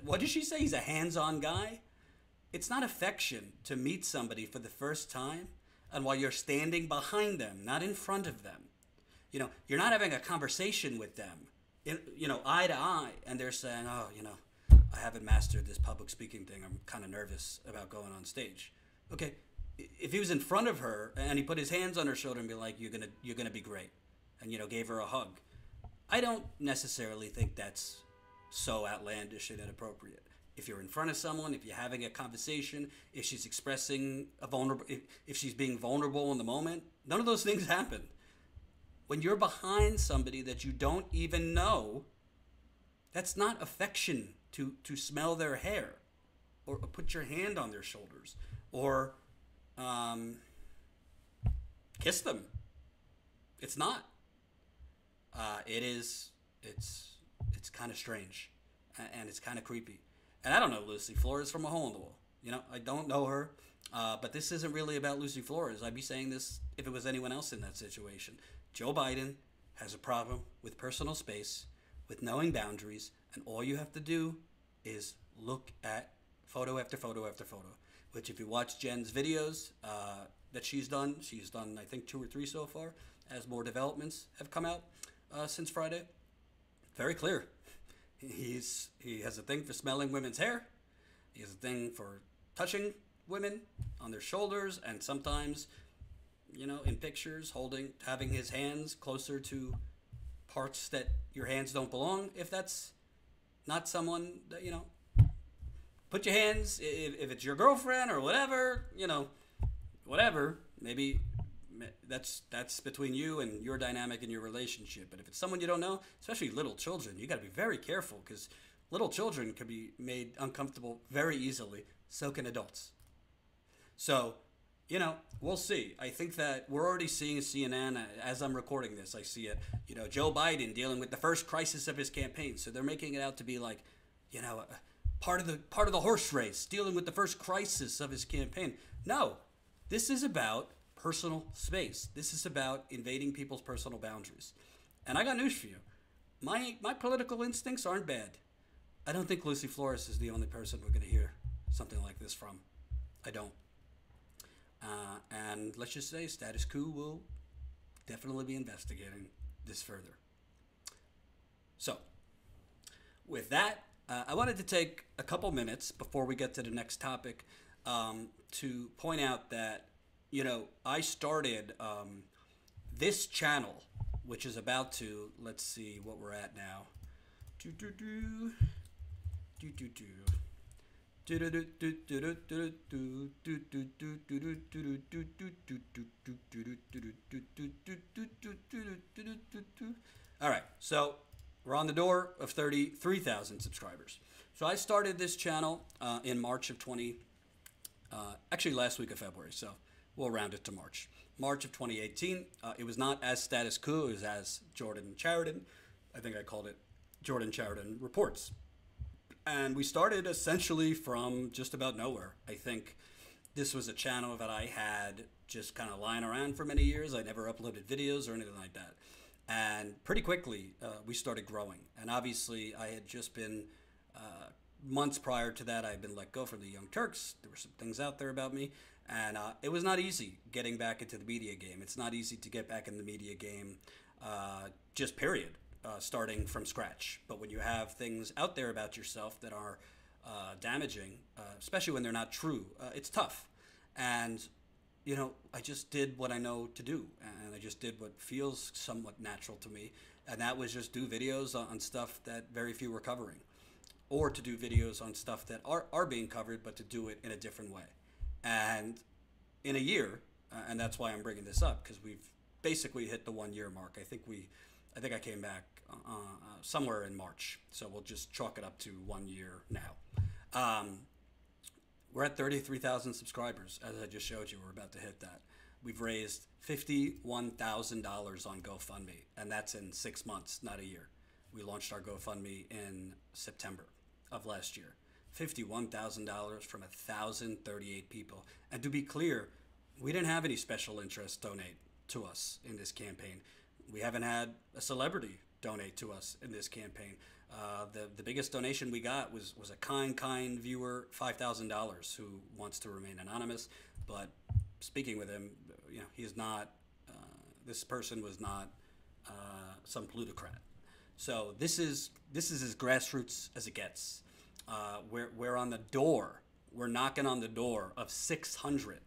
Speaker 1: What did she say? He's a hands-on guy. It's not affection to meet somebody for the first time and while you're standing behind them, not in front of them. You're not having a conversation with them, eye to eye, and they're saying, I haven't mastered this public speaking thing. I'm kind of nervous about going on stage. Okay, if he was in front of her and he put his hands on her shoulder and be like, you're gonna be great, and gave her a hug, I don't necessarily think that's so outlandish and inappropriate. If you're in front of someone, if you're having a conversation, if she's expressing if she's being vulnerable in the moment, none of those things happen. When you're behind somebody that you don't even know, that's not affection to smell their hair or put your hand on their shoulders or kiss them. It's not. It's kind of strange and it's kind of creepy. And I don't know Lucy Flores from a hole in the wall. I don't know her, but this isn't really about Lucy Flores. I'd be saying this if it was anyone else in that situation. Joe Biden has a problem with personal space, with knowing boundaries, and all you have to do is look at photo after photo after photo, which if you watch Jen's videos that she's done, I think 2 or 3 so far, as more developments have come out since Friday. Very clear. He has a thing for smelling women's hair. He has a thing for touching women on their shoulders, and sometimes, in pictures, having his hands closer to parts that your hands don't belong. If that's not someone that, put your hands, if it's your girlfriend or whatever, whatever, maybe that's between you and your dynamic in your relationship. But if it's someone you don't know, especially little children, you got to be very careful because little children can be made uncomfortable very easily. So can adults. So, we'll see. I think that we're already seeing CNN as I'm recording this. I see it, Joe Biden dealing with the first crisis of his campaign. So they're making it out to be like, part of the horse race, dealing with the first crisis of his campaign. No, this is about personal space. This is about invading people's personal boundaries. And I got news for you. My political instincts aren't bad. I don't think Lucy Flores is the only person we're going to hear something like this from. I don't. And let's just say Status Quo will definitely be investigating this further. So, with that, I wanted to take a couple minutes before we get to the next topic to point out that, you know, I started this channel, which is about to, let's see what we're at now. All right, so we're on the door of 33,000 subscribers. So I started this channel in March of actually last week of February, so we'll round it to March. March of 2018. It was not as status quo as Jordan Chariton. I think I called it Jordan Chariton Reports. And we started essentially from just about nowhere. I think this was a channel that I had just kind of lying around for many years. I never uploaded videos or anything like that. And pretty quickly, we started growing. And obviously, I had just been, months prior to that, I had been let go from the Young Turks. There were some things out there about me. And it was not easy getting back into the media game. It's not easy to get back in the media game, just period. Starting from scratch. But when you have things out there about yourself that are damaging, especially when they're not true, it's tough. And, you know, I just did what I know to do, and I just did what feels somewhat natural to me, and that was just do videos on stuff that very few were covering, or to do videos on stuff that are being covered, but to do it in a different way. And in a year, and that's why I'm bringing this up, because we've basically hit the 1 year mark. I think I came back somewhere in March, so we'll just chalk it up to 1 year now. We're at 33,000 subscribers. As I just showed you, we're about to hit that. We've raised $51,000 on GoFundMe, and that's in 6 months, not a year. We launched our GoFundMe in September of last year. $51,000 from 1,038 people. And to be clear, we didn't have any special interests donate to us in this campaign. We haven't had a celebrity donate to us in this campaign. The biggest donation we got was a kind viewer, $5,000, who wants to remain anonymous. But speaking with him, you know, he's not. This person was not some plutocrat. So this is as grassroots as it gets. We're on the door. We're knocking on the door of 600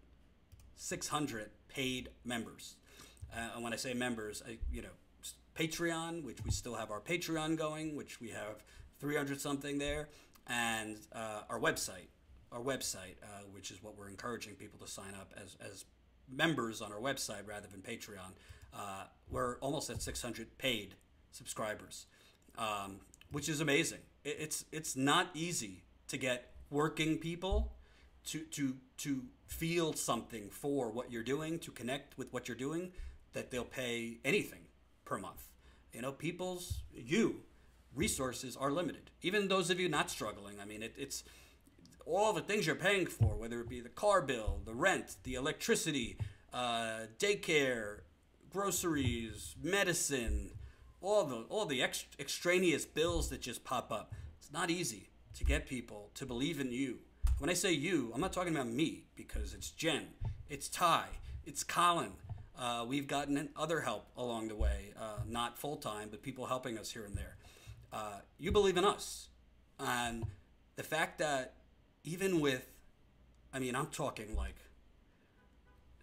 Speaker 1: paid members. And when I say members, Patreon, which we still have our Patreon going, which we have 300 something there, and our website, which is what we're encouraging people to sign up as members on our website rather than Patreon. We're almost at 600 paid subscribers, which is amazing. It's not easy to get working people to feel something for what you're doing, to connect with what you're doing, that they'll pay anything per month. You know, resources are limited. Even those of you not struggling, I mean, it's all the things you're paying for, whether it be the car bill, the rent, the electricity, daycare, groceries, medicine, all the extraneous bills that just pop up. It's not easy to get people to believe in you. When I say you, I'm not talking about me, because it's Jen, it's Ty, it's Colin. We've gotten other help along the way, not full-time, but people helping us here and there. You believe in us. And the fact that even with, I'm talking like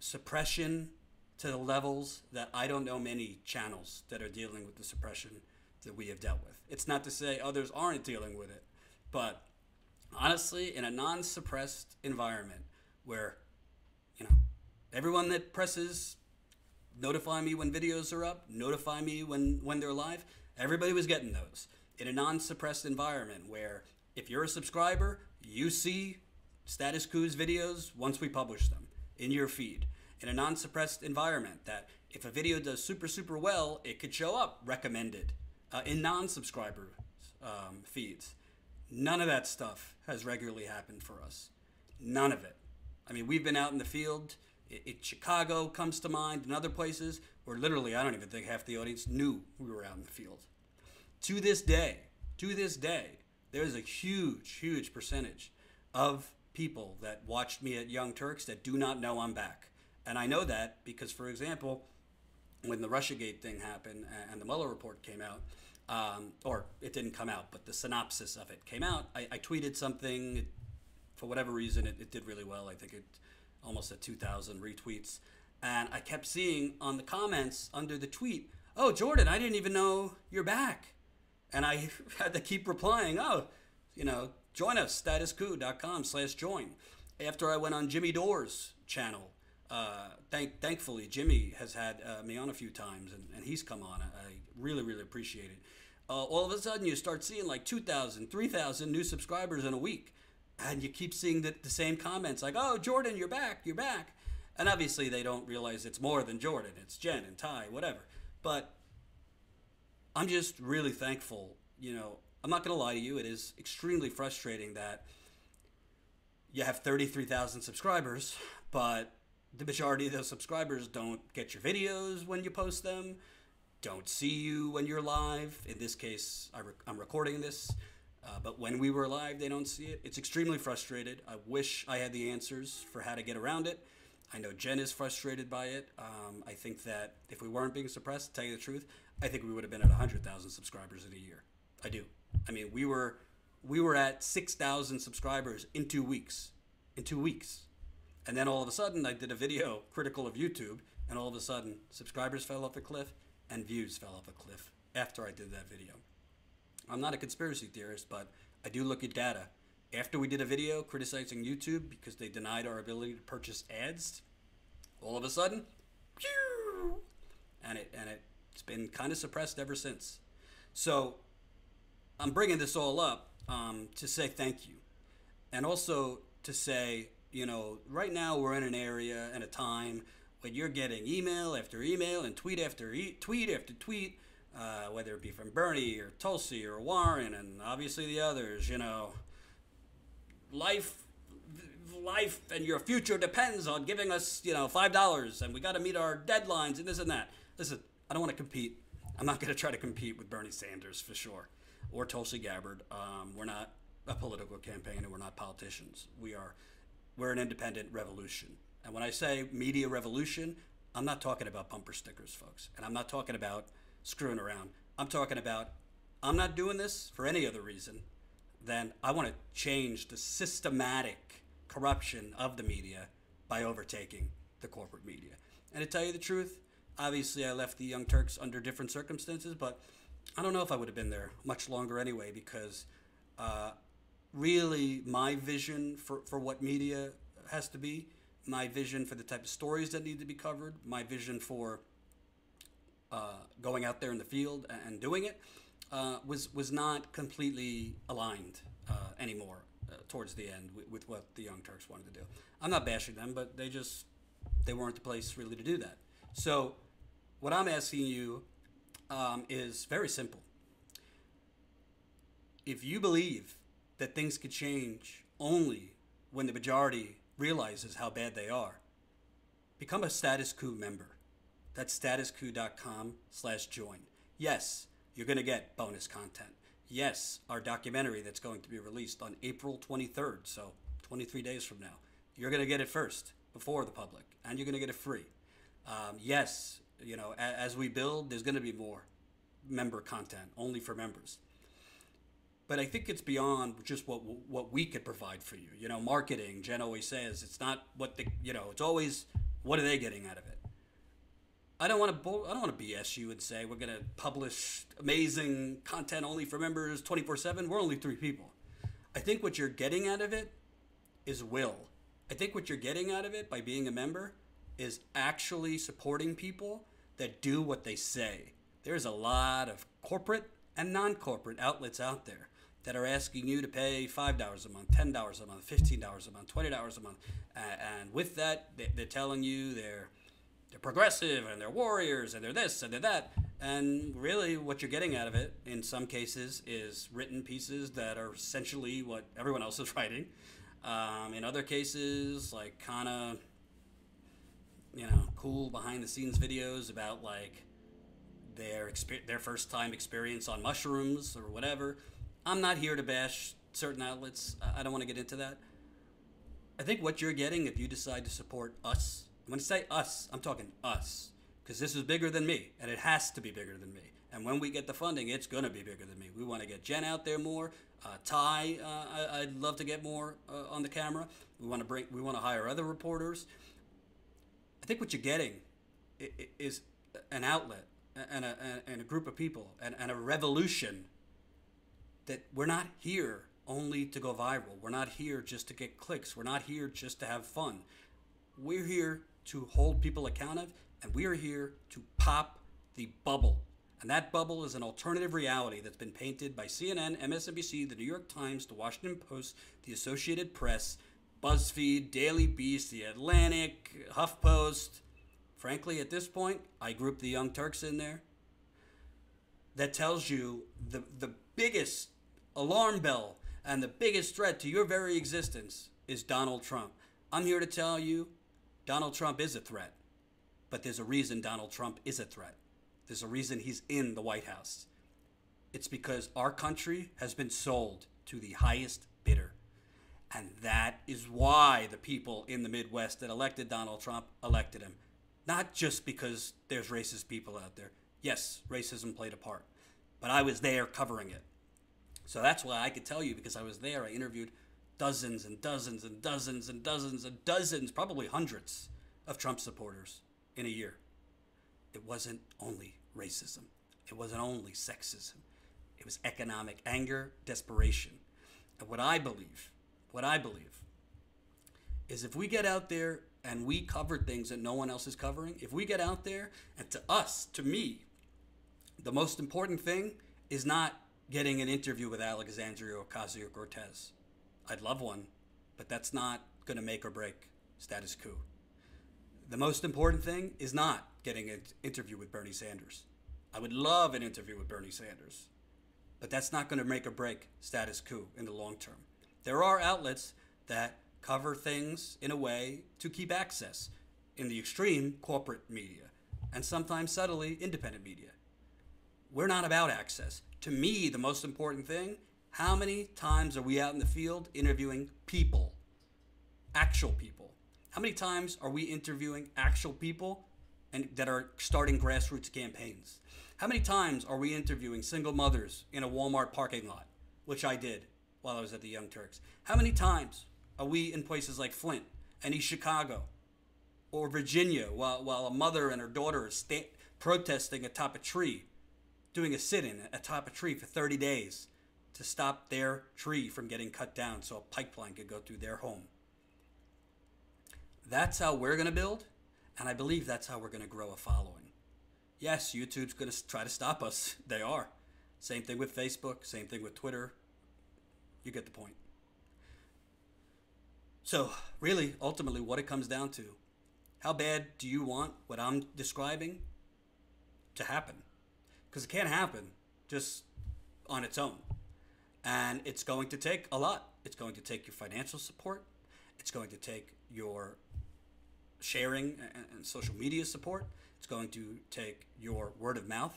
Speaker 1: suppression to the levels that I don't know many channels that are dealing with the suppression that we have dealt with. It's not to say others aren't dealing with it, but honestly, in a non-suppressed environment where, everyone that presses notify me when videos are up, notify me when they're live, everybody was getting those. In a non-suppressed environment where if you're a subscriber, you see Status Quo's videos once we publish them in your feed. In a non-suppressed environment that if a video does super well, it could show up recommended in non-subscriber feeds. None of that stuff has regularly happened for us. None of it. We've been out in the field. Chicago comes to mind, and other places where literally I don't even think half the audience knew we were out in the field. To this day, there's a huge percentage of people that watched me at Young Turks that do not know I'm back. And I know that because, for example, when the Russiagate thing happened and the Mueller report came out, or it didn't come out, but the synopsis of it came out, I tweeted something. For whatever reason, it did really well. I think it almost at 2,000 retweets. And I kept seeing on the comments under the tweet, "Oh, Jordan, I didn't even know you're back." And I had to keep replying, "Oh, join us, statusquo.com/join." After I went on Jimmy Dore's channel, thankfully, Jimmy has had me on a few times, and he's come on. I really appreciate it. All of a sudden, you start seeing like 2,000, 3,000 new subscribers in a week. And you keep seeing the same comments like, "Oh, Jordan, you're back. And obviously they don't realize it's more than Jordan. It's Jen and Ty, whatever. But I'm just really thankful. I'm not going to lie to you. It is extremely frustrating that you have 33,000 subscribers, but the majority of those subscribers don't get your videos when you post them, don't see you when you're live. In this case, I'm recording this. But when we were live, they don't see it. It's extremely frustrated. I wish I had the answers for how to get around it. I know Jen is frustrated by it. I think that if we weren't being suppressed, to tell you the truth, I think we would have been at 100,000 subscribers in a year. I do. I mean, we were at 6,000 subscribers in 2 weeks. And then all of a sudden, I did a video critical of YouTube, and all of a sudden, subscribers fell off a cliff and views fell off a cliff after I did that video. I'm not a conspiracy theorist, but I do look at data. After we did a video criticizing YouTube because they denied our ability to purchase ads, all of a sudden, and it's been kind of suppressed ever since. So I'm bringing this all up to say thank you, and also to say, right now we're in an area and a time when you're getting email after email and tweet after tweet after tweet. Whether it be from Bernie or Tulsi or Warren and obviously the others, life and your future depends on giving us, $5 and we got to meet our deadlines and this and that. Listen, I don't want to compete. I'm not going to try to compete with Bernie Sanders for sure or Tulsi Gabbard. We're not a political campaign and we're not politicians. We're an independent revolution. And when I say media revolution, I'm not talking about bumper stickers, folks. And I'm not talking about screwing around. I'm talking about, I'm not doing this for any other reason than I want to change the systematic corruption of the media by overtaking the corporate media. And to tell you the truth, obviously I left the Young Turks under different circumstances, but I don't know if I would have been there much longer anyway, because really my vision for what media has to be, my vision for the type of stories that need to be covered, my vision for going out there in the field and doing it was not completely aligned anymore towards the end with what the Young Turks wanted to do. I'm not bashing them, but they weren't the place really to do that. So what I'm asking you is very simple. If you believe that things could change only when the majority realizes how bad they are, become a Status Quo member. That's statusquo.com/join. Yes, you're going to get bonus content. Yes, our documentary that's going to be released on April 23rd, so 23 days from now. You're going to get it first, before the public, and you're going to get it free. Yes, as we build, there's going to be more member content, only for members. But I think it's beyond just what we could provide for you. Marketing, Jen always says, it's not what it's always, what are they getting out of it? I don't want to BS you and say we're going to publish amazing content only for members 24/7. We're only 3 people. I think what you're getting out of it is will. I think what you're getting out of it by being a member is actually supporting people that do what they say. There's a lot of corporate and non-corporate outlets out there that are asking you to pay $5 a month, $10 a month, $15 a month, $20 a month. And with that, they're telling you they're progressive and they're warriors and they're this and they're that. And really what you're getting out of it in some cases is written pieces that are essentially what everyone else is writing. In other cases, like kind of, cool behind the scenes videos about like their first time experience on mushrooms or whatever. I'm not here to bash certain outlets. I don't want to get into that. I think what you're getting if you decide to support us, when I say us, I'm talking us, because this is bigger than me, and it has to be bigger than me. And when we get the funding, it's going to be bigger than me. We want to get Jen out there more. Ty, I'd love to get more on the camera. We want to hire other reporters. I think what you're getting is an outlet and a group of people and a revolution that we're not here only to go viral. We're not here just to get clicks. We're not here just to have fun. We're here to hold people accountable, and we are here to pop the bubble. And that bubble is an alternative reality that's been painted by CNN, MSNBC, the New York Times, the Washington Post, the Associated Press, BuzzFeed, Daily Beast, the Atlantic, HuffPost. Frankly, at this point, I group the Young Turks in there. That tells you the biggest alarm bell and the biggest threat to your very existence is Donald Trump. I'm here to tell you Donald Trump is a threat. But there's a reason Donald Trump is a threat. There's a reason he's in the White House. It's because our country has been sold to the highest bidder. And that is why the people in the Midwest that elected Donald Trump elected him. Not just because there's racist people out there. Yes, racism played a part. But I was there covering it. So that's why I could tell you, because I was there. I interviewed dozens and dozens and dozens and dozens and dozens, probably hundreds of Trump supporters in a year. It wasn't only racism. It wasn't only sexism. It was economic anger, desperation. And what I believe is if we get out there and we cover things that no one else is covering, if we get out there, and to me, the most important thing is not getting an interview with Alexandria Ocasio-Cortez. I'd love one, but that's not going to make or break status quo. The most important thing is not getting an interview with Bernie Sanders. I would love an interview with Bernie Sanders, but that's not going to make or break status quo in the long term. There are outlets that cover things in a way to keep access. In the extreme, corporate media, and sometimes subtly, independent media. We're not about access. To me, the most important thing, how many times are we out in the field interviewing people, actual people? How many times are we interviewing actual people and that are starting grassroots campaigns? How many times are we interviewing single mothers in a Walmart parking lot, which I did while I was at the Young Turks? How many times are we in places like Flint and East Chicago or Virginia while a mother and her daughter are protesting atop a tree, doing a sit-in atop a tree for 30 days to stop their tree from getting cut down so a pipeline could go through their home? That's how we're going to build, and I believe that's how we're going to grow a following. Yes, YouTube's going to try to stop us. They are. Same thing with Facebook, same thing with Twitter. You get the point. So, really, ultimately, what it comes down to, how bad do you want what I'm describing to happen? Because it can't happen just on its own. And it's going to take a lot. It's going to take your financial support. It's going to take your sharing and social media support. It's going to take your word of mouth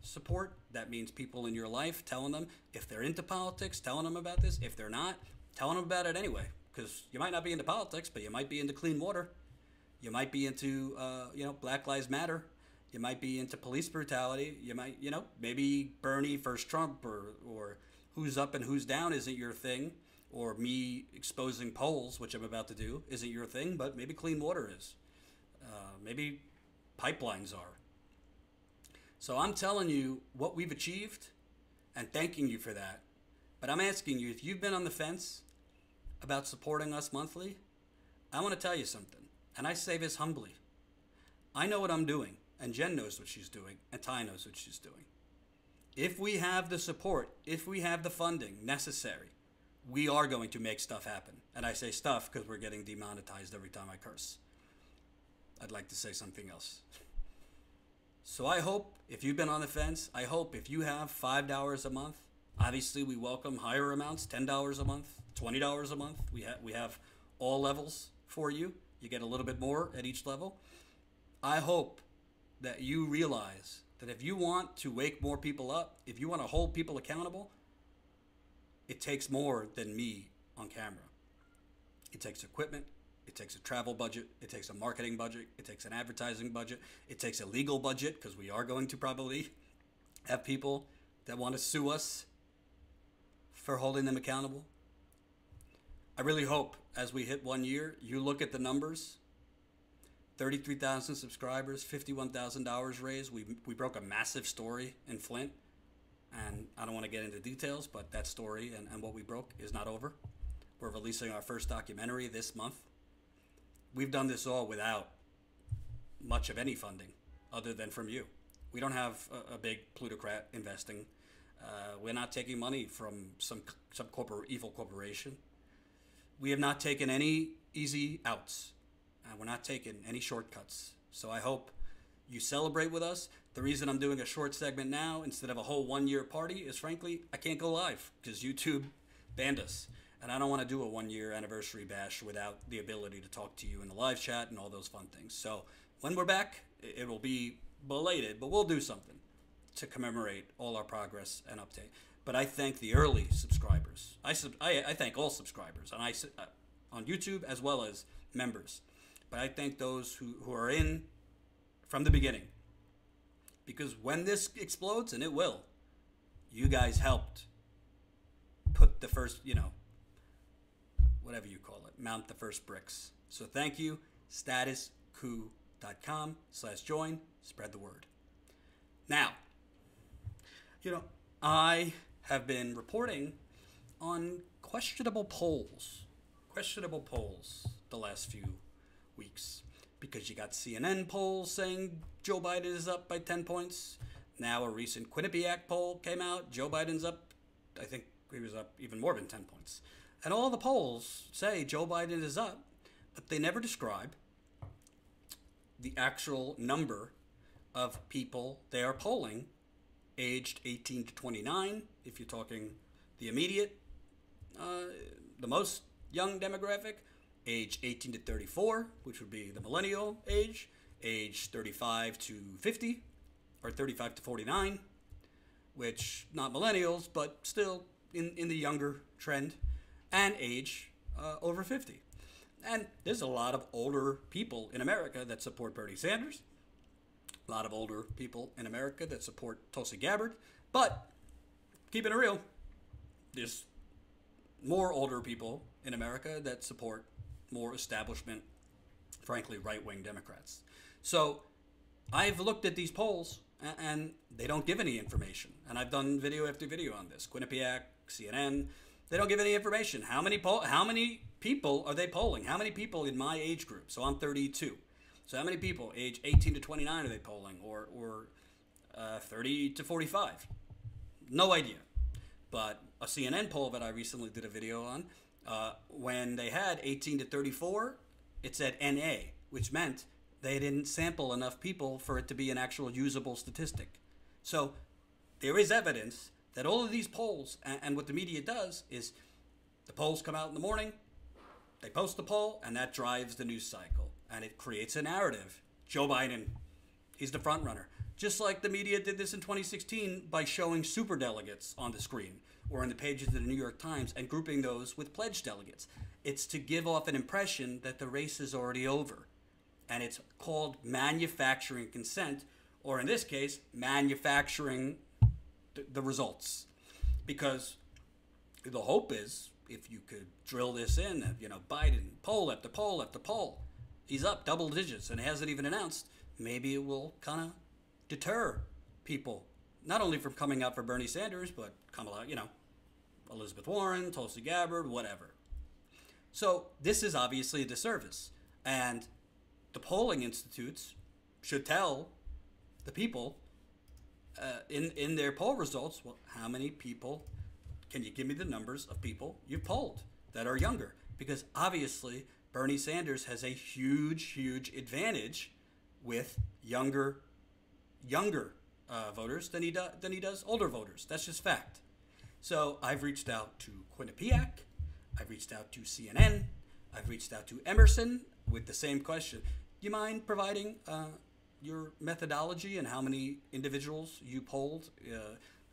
Speaker 1: support. That means people in your life telling them, if they're into politics, telling them about this. If they're not, telling them about it anyway. Because you might not be into politics, but you might be into clean water. You might be into, Black Lives Matter. You might be into police brutality. You might, maybe Bernie versus Trump or who's up and who's down isn't your thing. Or me exposing polls, which I'm about to do, isn't your thing, but maybe clean water is. Maybe pipelines are. So I'm telling you what we've achieved and thanking you for that. But I'm asking you, if you've been on the fence about supporting us monthly, I want to tell you something. And I say this humbly. I know what I'm doing, and Jen knows what she's doing, and Ty knows what she's doing. If we have the support, if we have the funding necessary, we are going to make stuff happen. And I say stuff because we're getting demonetized every time I curse. I'd like to say something else. So I hope, if you've been on the fence, I hope if you have $5 a month, obviously we welcome higher amounts, $10 a month, $20 a month. We have all levels for you. You get a little bit more at each level. I hope that you realize that if you want to wake more people up, if you want to hold people accountable, it takes more than me on camera. It takes equipment. It takes a travel budget. It takes a marketing budget. It takes an advertising budget. It takes a legal budget, because we are going to probably have people that want to sue us for holding them accountable. I really hope as we hit 1 year, you look at the numbers. 33,000 subscribers, $51,000 raised. We broke a massive story in Flint. And I don't want to get into details, but that story and what we broke is not over. We're releasing our first documentary this month. We've done this all without much of any funding other than from you. We don't have a big plutocrat investing. We're not taking money from some evil corporation. We have not taken any easy outs. And we're not taking any shortcuts. So I hope you celebrate with us. The reason I'm doing a short segment now instead of a whole 1 year party is, frankly, I can't go live because YouTube banned us. And I don't want to do a 1 year anniversary bash without the ability to talk to you in the live chat and all those fun things. So when we're back, it will be belated, but we'll do something to commemorate all our progress and update. But I thank the early subscribers. I thank all subscribers on YouTube as well as members. But I thank those who are in from the beginning. Because when this explodes, and it will, you guys helped put the first, whatever you call it, mount the first bricks. So thank you. statuscoup.com/join. Spread the word. Now, I have been reporting on questionable polls the last few weeks. Because you got CNN polls saying Joe Biden is up by 10 points. Now a recent Quinnipiac poll came out. Joe Biden's up, I think he was up even more than 10 points. And all the polls say Joe Biden is up, but they never describe the actual number of people they are polling aged 18 to 29, if you're talking the immediate, the most young demographic, age 18 to 34, which would be the millennial age 35 to 50, or 35 to 49, which not millennials, but still in the younger trend, and age over 50. And there's a lot of older people in America that support Bernie Sanders, a lot of older people in America that support Tulsi Gabbard, but keeping it real, there's more older people in America that support more establishment, frankly, right-wing Democrats. So I've looked at these polls, and they don't give any information. And I've done video after video on this. Quinnipiac, CNN, they don't give any information. How many people are they polling? How many people in my age group? So I'm 32. So how many people age 18 to 29 are they polling, or 30 to 45? No idea. But a CNN poll that I recently did a video on, when they had 18 to 34, it said NA, which meant they didn't sample enough people for it to be an actual usable statistic. So there is evidence that all of these polls, and what the media does is the polls come out in the morning, they post the poll, and that drives the news cycle. And it creates a narrative. Joe Biden, he's the front runner. Just like the media did this in 2016 by showing superdelegates on the screen or in the pages of the New York Times and grouping those with pledged delegates. It's to give off an impression that the race is already over. And it's called manufacturing consent, or in this case, manufacturing the results. Because the hope is, if you could drill this in, Biden, poll after poll after poll, he's up double digits and hasn't even announced, maybe it will kind of deter people, not only from coming out for Bernie Sanders, but Kamala, Elizabeth Warren, Tulsi Gabbard, whatever. So this is obviously a disservice. And the polling institutes should tell the people in their poll results, well, how many people, can you give me the numbers of people you've polled that are younger? Because obviously Bernie Sanders has a huge advantage with younger voters than he does older voters. That's just fact. So I've reached out to Quinnipiac, I've reached out to CNN, I've reached out to Emerson with the same question. Do you mind providing your methodology and how many individuals you polled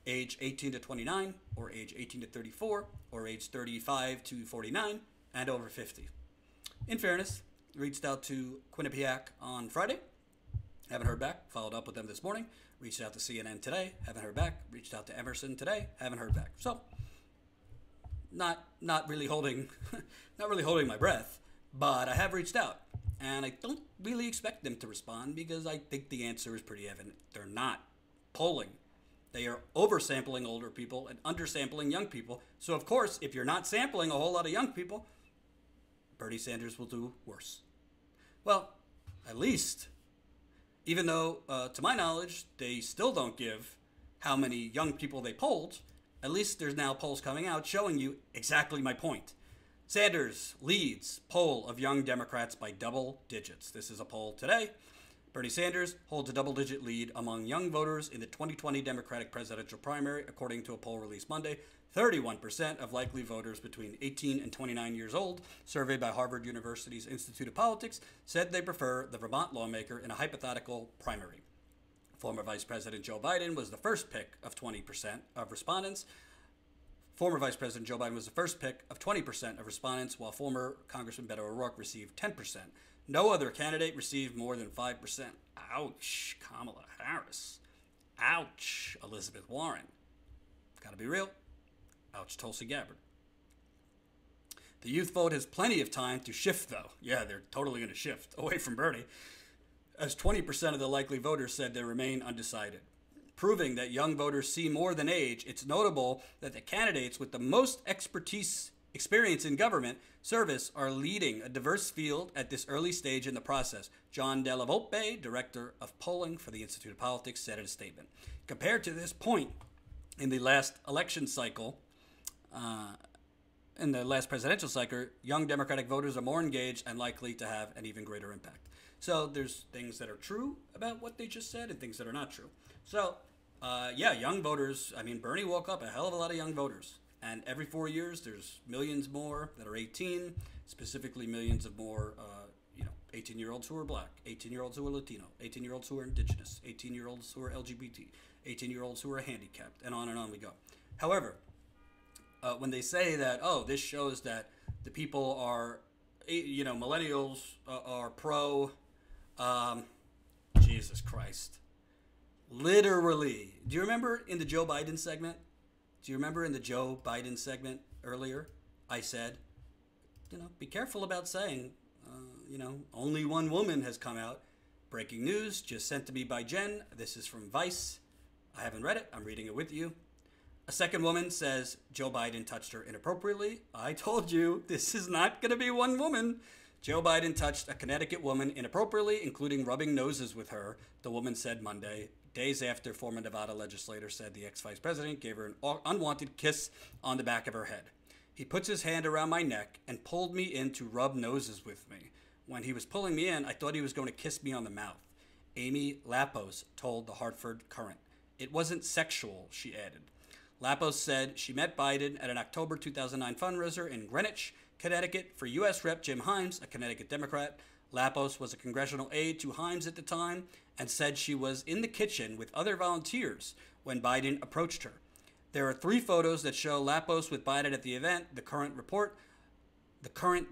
Speaker 1: age 18 to 29 or age 18 to 34 or age 35 to 49 and over 50. In fairness, reached out to Quinnipiac on Friday. Haven't heard back. Followed up with them this morning. Reached out to CNN today. Haven't heard back. Reached out to Emerson today. Haven't heard back. So, not really holding my breath, but I have reached out. And I don't really expect them to respond because I think the answer is pretty evident. They're not polling. They are oversampling older people and undersampling young people. So, of course, if you're not sampling a whole lot of young people, Bernie Sanders will do worse. Well, at least, even though, to my knowledge, they still don't give how many young people they polled, at least there's now polls coming out showing you exactly my point. Sanders leads poll of young Democrats by double digits. This is a poll today. Bernie Sanders holds a double-digit lead among young voters in the 2020 Democratic presidential primary, according to a poll released Monday. 31% of likely voters between 18 and 29 years old, surveyed by Harvard University's Institute of Politics, said they prefer the Vermont lawmaker in a hypothetical primary. Former Vice President Joe Biden was the first pick of 20% of respondents. Former Vice President Joe Biden was the first pick of 20% of respondents, while former Congressman Beto O'Rourke received 10%. No other candidate received more than 5%. Ouch, Kamala Harris. Ouch, Elizabeth Warren. Gotta be real. Ouch, Tulsi Gabbard. The youth vote has plenty of time to shift, though. Yeah, they're totally going to shift away from Bernie, as 20% of the likely voters said they remain undecided. Proving that young voters see more than age, it's notable that the candidates with the most experience in government service are leading a diverse field at this early stage in the process. John Della Volpe, director of polling for the Institute of Politics, said in a statement. Compared to this point in the last election cycle, in the last presidential cycle, young Democratic voters are more engaged and likely to have an even greater impact. So there's things that are true about what they just said and things that are not true. So, yeah, young voters, I mean, Bernie woke up a hell of a lot of young voters. And every 4 years, there's millions more that are 18, specifically millions of more, 18-year-olds who are black, 18-year-olds who are Latino, 18-year-olds who are indigenous, 18-year-olds who are LGBT, 18-year-olds who are handicapped, and on we go. However, when they say that, oh, this shows that the people are, millennials are pro, Jesus Christ. Literally. Do you remember in the Joe Biden segment? Earlier? I said, be careful about saying, only one woman has come out. Breaking news, just sent to me by Jen. This is from Vice. I haven't read it. I'm reading it with you. A second woman says Joe Biden touched her inappropriately. I told you, this is not going to be one woman. Joe Biden touched a Connecticut woman inappropriately, including rubbing noses with her, the woman said Monday, days after former Nevada legislator said the ex-vice president gave her an unwanted kiss on the back of her head. He puts his hand around my neck and pulled me in to rub noses with me. When he was pulling me in, I thought he was going to kiss me on the mouth. Amy Lapos told the Hartford Courant. It wasn't sexual, she added. Lapos said she met Biden at an October 2009 fundraiser in Greenwich, Connecticut, for U.S. Rep. Jim Himes, a Connecticut Democrat. Lapos was a congressional aide to Himes at the time and said she was in the kitchen with other volunteers when Biden approached her. There are 3 photos that show Lapos with Biden at the event, the Current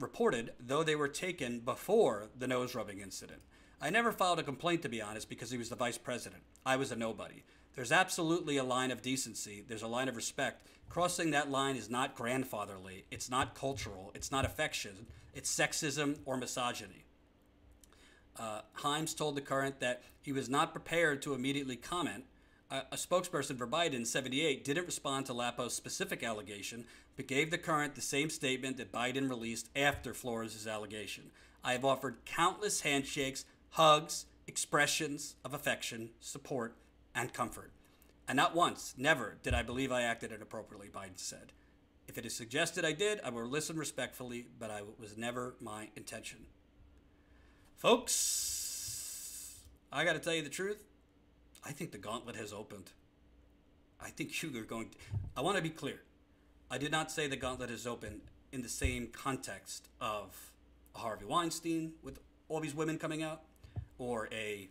Speaker 1: reported, though they were taken before the nose-rubbing incident. I never filed a complaint, to be honest, because he was the vice president. I was a nobody. There's absolutely a line of decency. There's a line of respect. Crossing that line is not grandfatherly. It's not cultural. It's not affection. It's sexism or misogyny. Himes told the Current that he was not prepared to immediately comment. A spokesperson for Biden, 78, didn't respond to Lapos' specific allegation, but gave the Current the same statement that Biden released after Flores' allegation. I have offered countless handshakes, hugs, expressions of affection, support, and comfort. And not once, never, did I believe I acted inappropriately, Biden said. If it is suggested I did, I will listen respectfully, but it was never my intention. Folks, I got to tell you the truth. I think the gauntlet has opened. I think you are going to... I want to be clear. I did not say the gauntlet is open in the same context of a Harvey Weinstein with all these women coming out, or a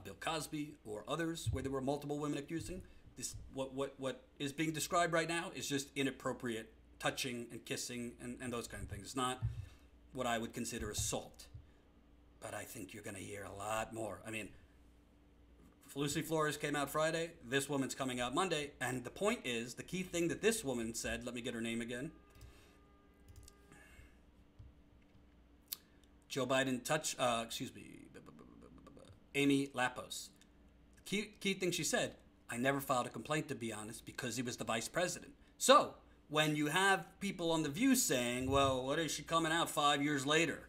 Speaker 1: Bill Cosby, or others where there were multiple women accusing. This what is being described right now is just inappropriate touching and kissing and those kind of things. It's not what I would consider assault. But I think you're going to hear a lot more. I mean, Lucy Flores came out Friday. This woman's coming out Monday. And the point is, the key thing that this woman said, let me get her name again. Joe Biden Amy Lapos. Key thing she said, I never filed a complaint, to be honest, because he was the vice president. So when you have people on The View saying, well, what is she coming out 5 years later?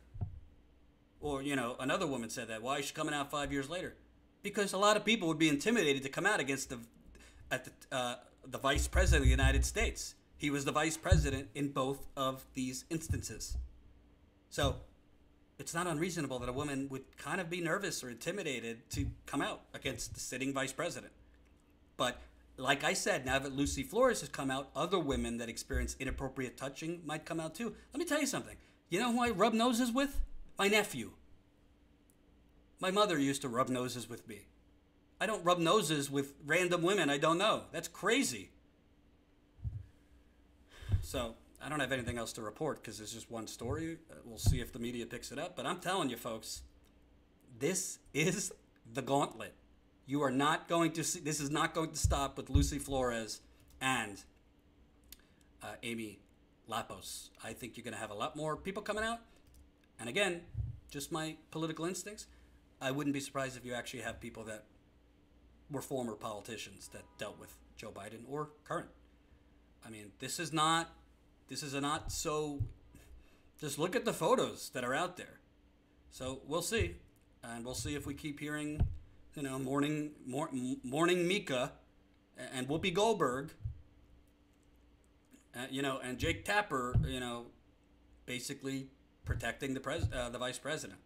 Speaker 1: Or, you know, another woman said that. Why is she coming out 5 years later? Because a lot of people would be intimidated to come out against the vice president of the United States. He was the vice president in both of these instances. So it's not unreasonable that a woman would kind of be nervous or intimidated to come out against the sitting vice president. But like I said, now that Lucy Flores has come out, other women that experience inappropriate touching might come out too. Let me tell you something. You know who I rub noses with? My nephew. My mother used to rub noses with me. I don't rub noses with random women I don't know. That's crazy. So I don't have anything else to report because it's just one story. We'll see if the media picks it up. But I'm telling you, folks, this is the gauntlet. You are not going to see, this is not going to stop with Lucy Flores and Amy Lapos. I think you're going to have a lot more people coming out. And again, just my political instincts, I wouldn't be surprised if you actually have people that were former politicians that dealt with Joe Biden or current. I mean, this is not so, just look at the photos that are out there. So we'll see. And we'll see if we keep hearing, you know, morning Mika and Whoopi Goldberg, you know, and Jake Tapper, you know, basically protecting the vice president,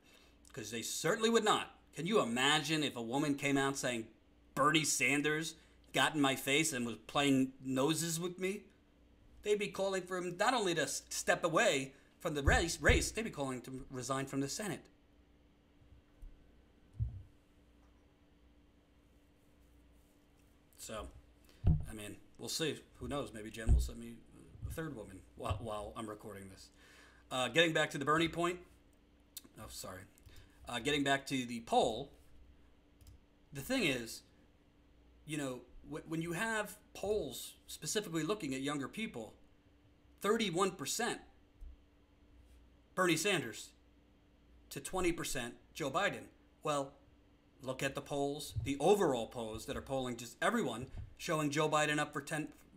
Speaker 1: because they certainly would not. Can you imagine if a woman came out saying Bernie Sanders got in my face and was playing noses with me? They'd be calling for him not only to step away from the race, they'd be calling to resign from the Senate. So, I mean, we'll see. Who knows? Maybe Jen will send me a third woman while I'm recording this. Getting back to the Bernie point. Oh, sorry. Getting back to the poll. The thing is, you know, when you have polls specifically looking at younger people, 31% Bernie Sanders to 20% Joe Biden. Well, look at the polls, the overall polls that are polling just everyone, showing Joe Biden up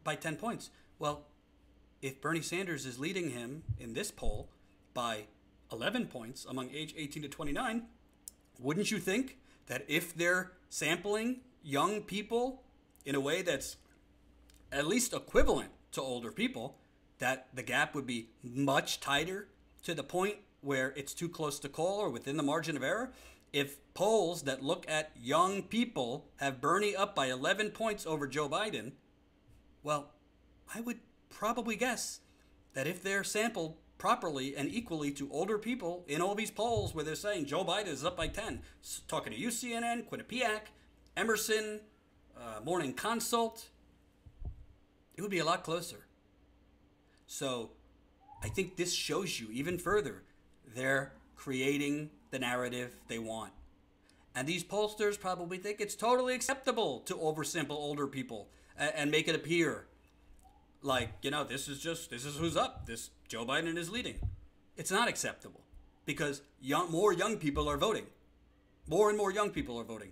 Speaker 1: by 10 points. Well, if Bernie Sanders is leading him in this poll by 11 points among age 18 to 29, wouldn't you think that if they're sampling young people in a way that's at least equivalent to older people, that the gap would be much tighter to the point where it's too close to call or within the margin of error? If polls that look at young people have Bernie up by 11 points over Joe Biden, well, I would probably guess that if they're sampled properly and equally to older people in all these polls where they're saying Joe Biden is up by 10, talking to you, CNN, Quinnipiac, Emerson, Morning Consult, it would be a lot closer. So I think this shows you even further, they're creating the narrative they want. And these pollsters probably think it's totally acceptable to oversample older people and make it appear like, you know, this is who's up. This Joe Biden is leading. It's not acceptable because more young people are voting. More and more young people are voting.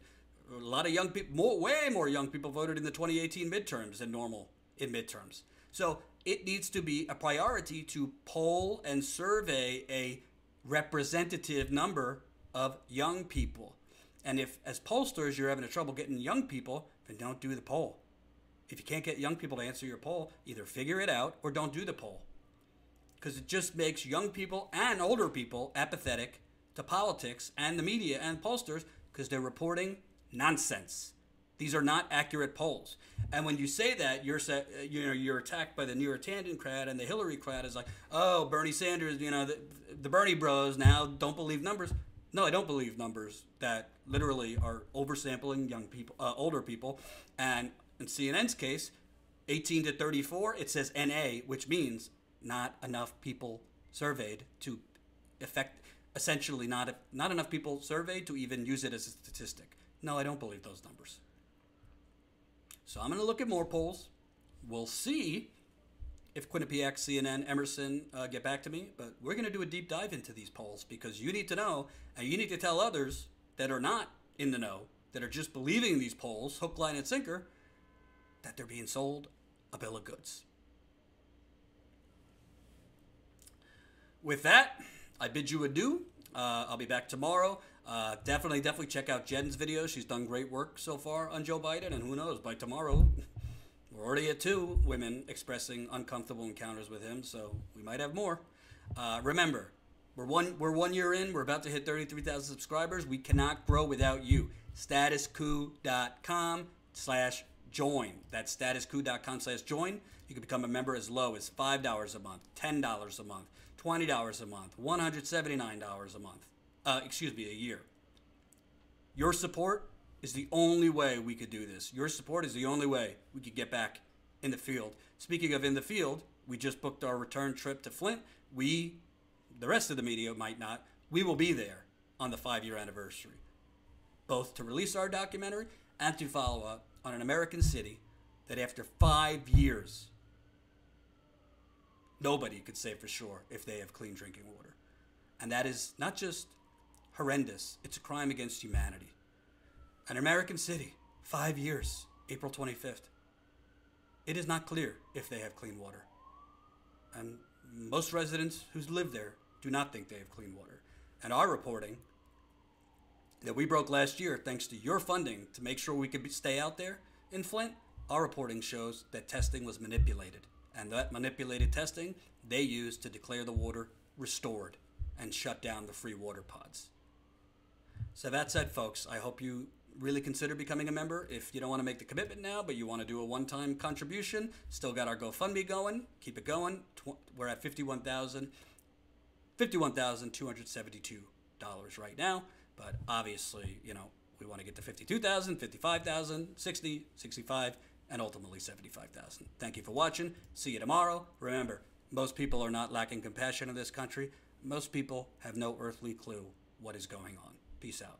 Speaker 1: A lot of young people, way more young people voted in the 2018 midterms than normal in midterms. So it needs to be a priority to poll and survey a representative number of young people. And if, as pollsters, you're having trouble getting young people, then don't do the poll. If you can't get young people to answer your poll, either figure it out or don't do the poll. Because it just makes young people and older people apathetic to politics and the media and pollsters because they're reporting nonsense. These are not accurate polls. And when you say that, you're attacked by the New York Tandon crowd, and the Hillary crowd is like, oh, Bernie Sanders, you know, the Bernie bros now don't believe numbers. No, I don't believe numbers that literally are oversampling young people, older people, and in CNN's case, 18 to 34, it says NA, which means not enough people surveyed to affect, essentially not enough people surveyed to even use it as a statistic. No, I don't believe those numbers. So I'm going to look at more polls. We'll see if Quinnipiac, CNN, Emerson get back to me. But we're going to do a deep dive into these polls because you need to know, and you need to tell others that are not in the know, that are just believing these polls, hook, line, and sinker, that they're being sold a bill of goods. With that, I bid you adieu. I'll be back tomorrow. Definitely check out Jen's video. She's done great work so far on Joe Biden, and who knows, by tomorrow, we're already at 2 women expressing uncomfortable encounters with him, so we might have more. Remember, we're 1 year in. We're about to hit 33,000 subscribers. We cannot grow without you. Statuscoup.com/join. That's statuscoup.com/join. You can become a member as low as $5 a month, $10 a month, $20 a month, $179 a month. A year. Your support is the only way we could do this. Your support is the only way we could get back in the field. Speaking of in the field, we just booked our return trip to Flint. The rest of the media might not. We will be there on the 5-year anniversary, both to release our documentary and to follow up on an American city that after 5 years, nobody could say for sure if they have clean drinking water. And that is not just horrendous, it's a crime against humanity. An American city, 5 years, April 25th. It is not clear if they have clean water. And most residents who live there do not think they have clean water. And our reporting that we broke last year, thanks to your funding to make sure we could stay out there in Flint, our reporting shows that testing was manipulated. And that manipulated testing they used to declare the water restored and shut down the free water pods. So that said, folks, I hope you really consider becoming a member. If you don't want to make the commitment now, but you want to do a one-time contribution, still got our GoFundMe going. Keep it going. We're at $51,272 right now. But obviously, we want to get to 52,000, 55,000, 60, 65, and ultimately 75,000. Thank you for watching. See you tomorrow. Remember, most people are not lacking compassion in this country. Most people have no earthly clue what is going on. Peace out.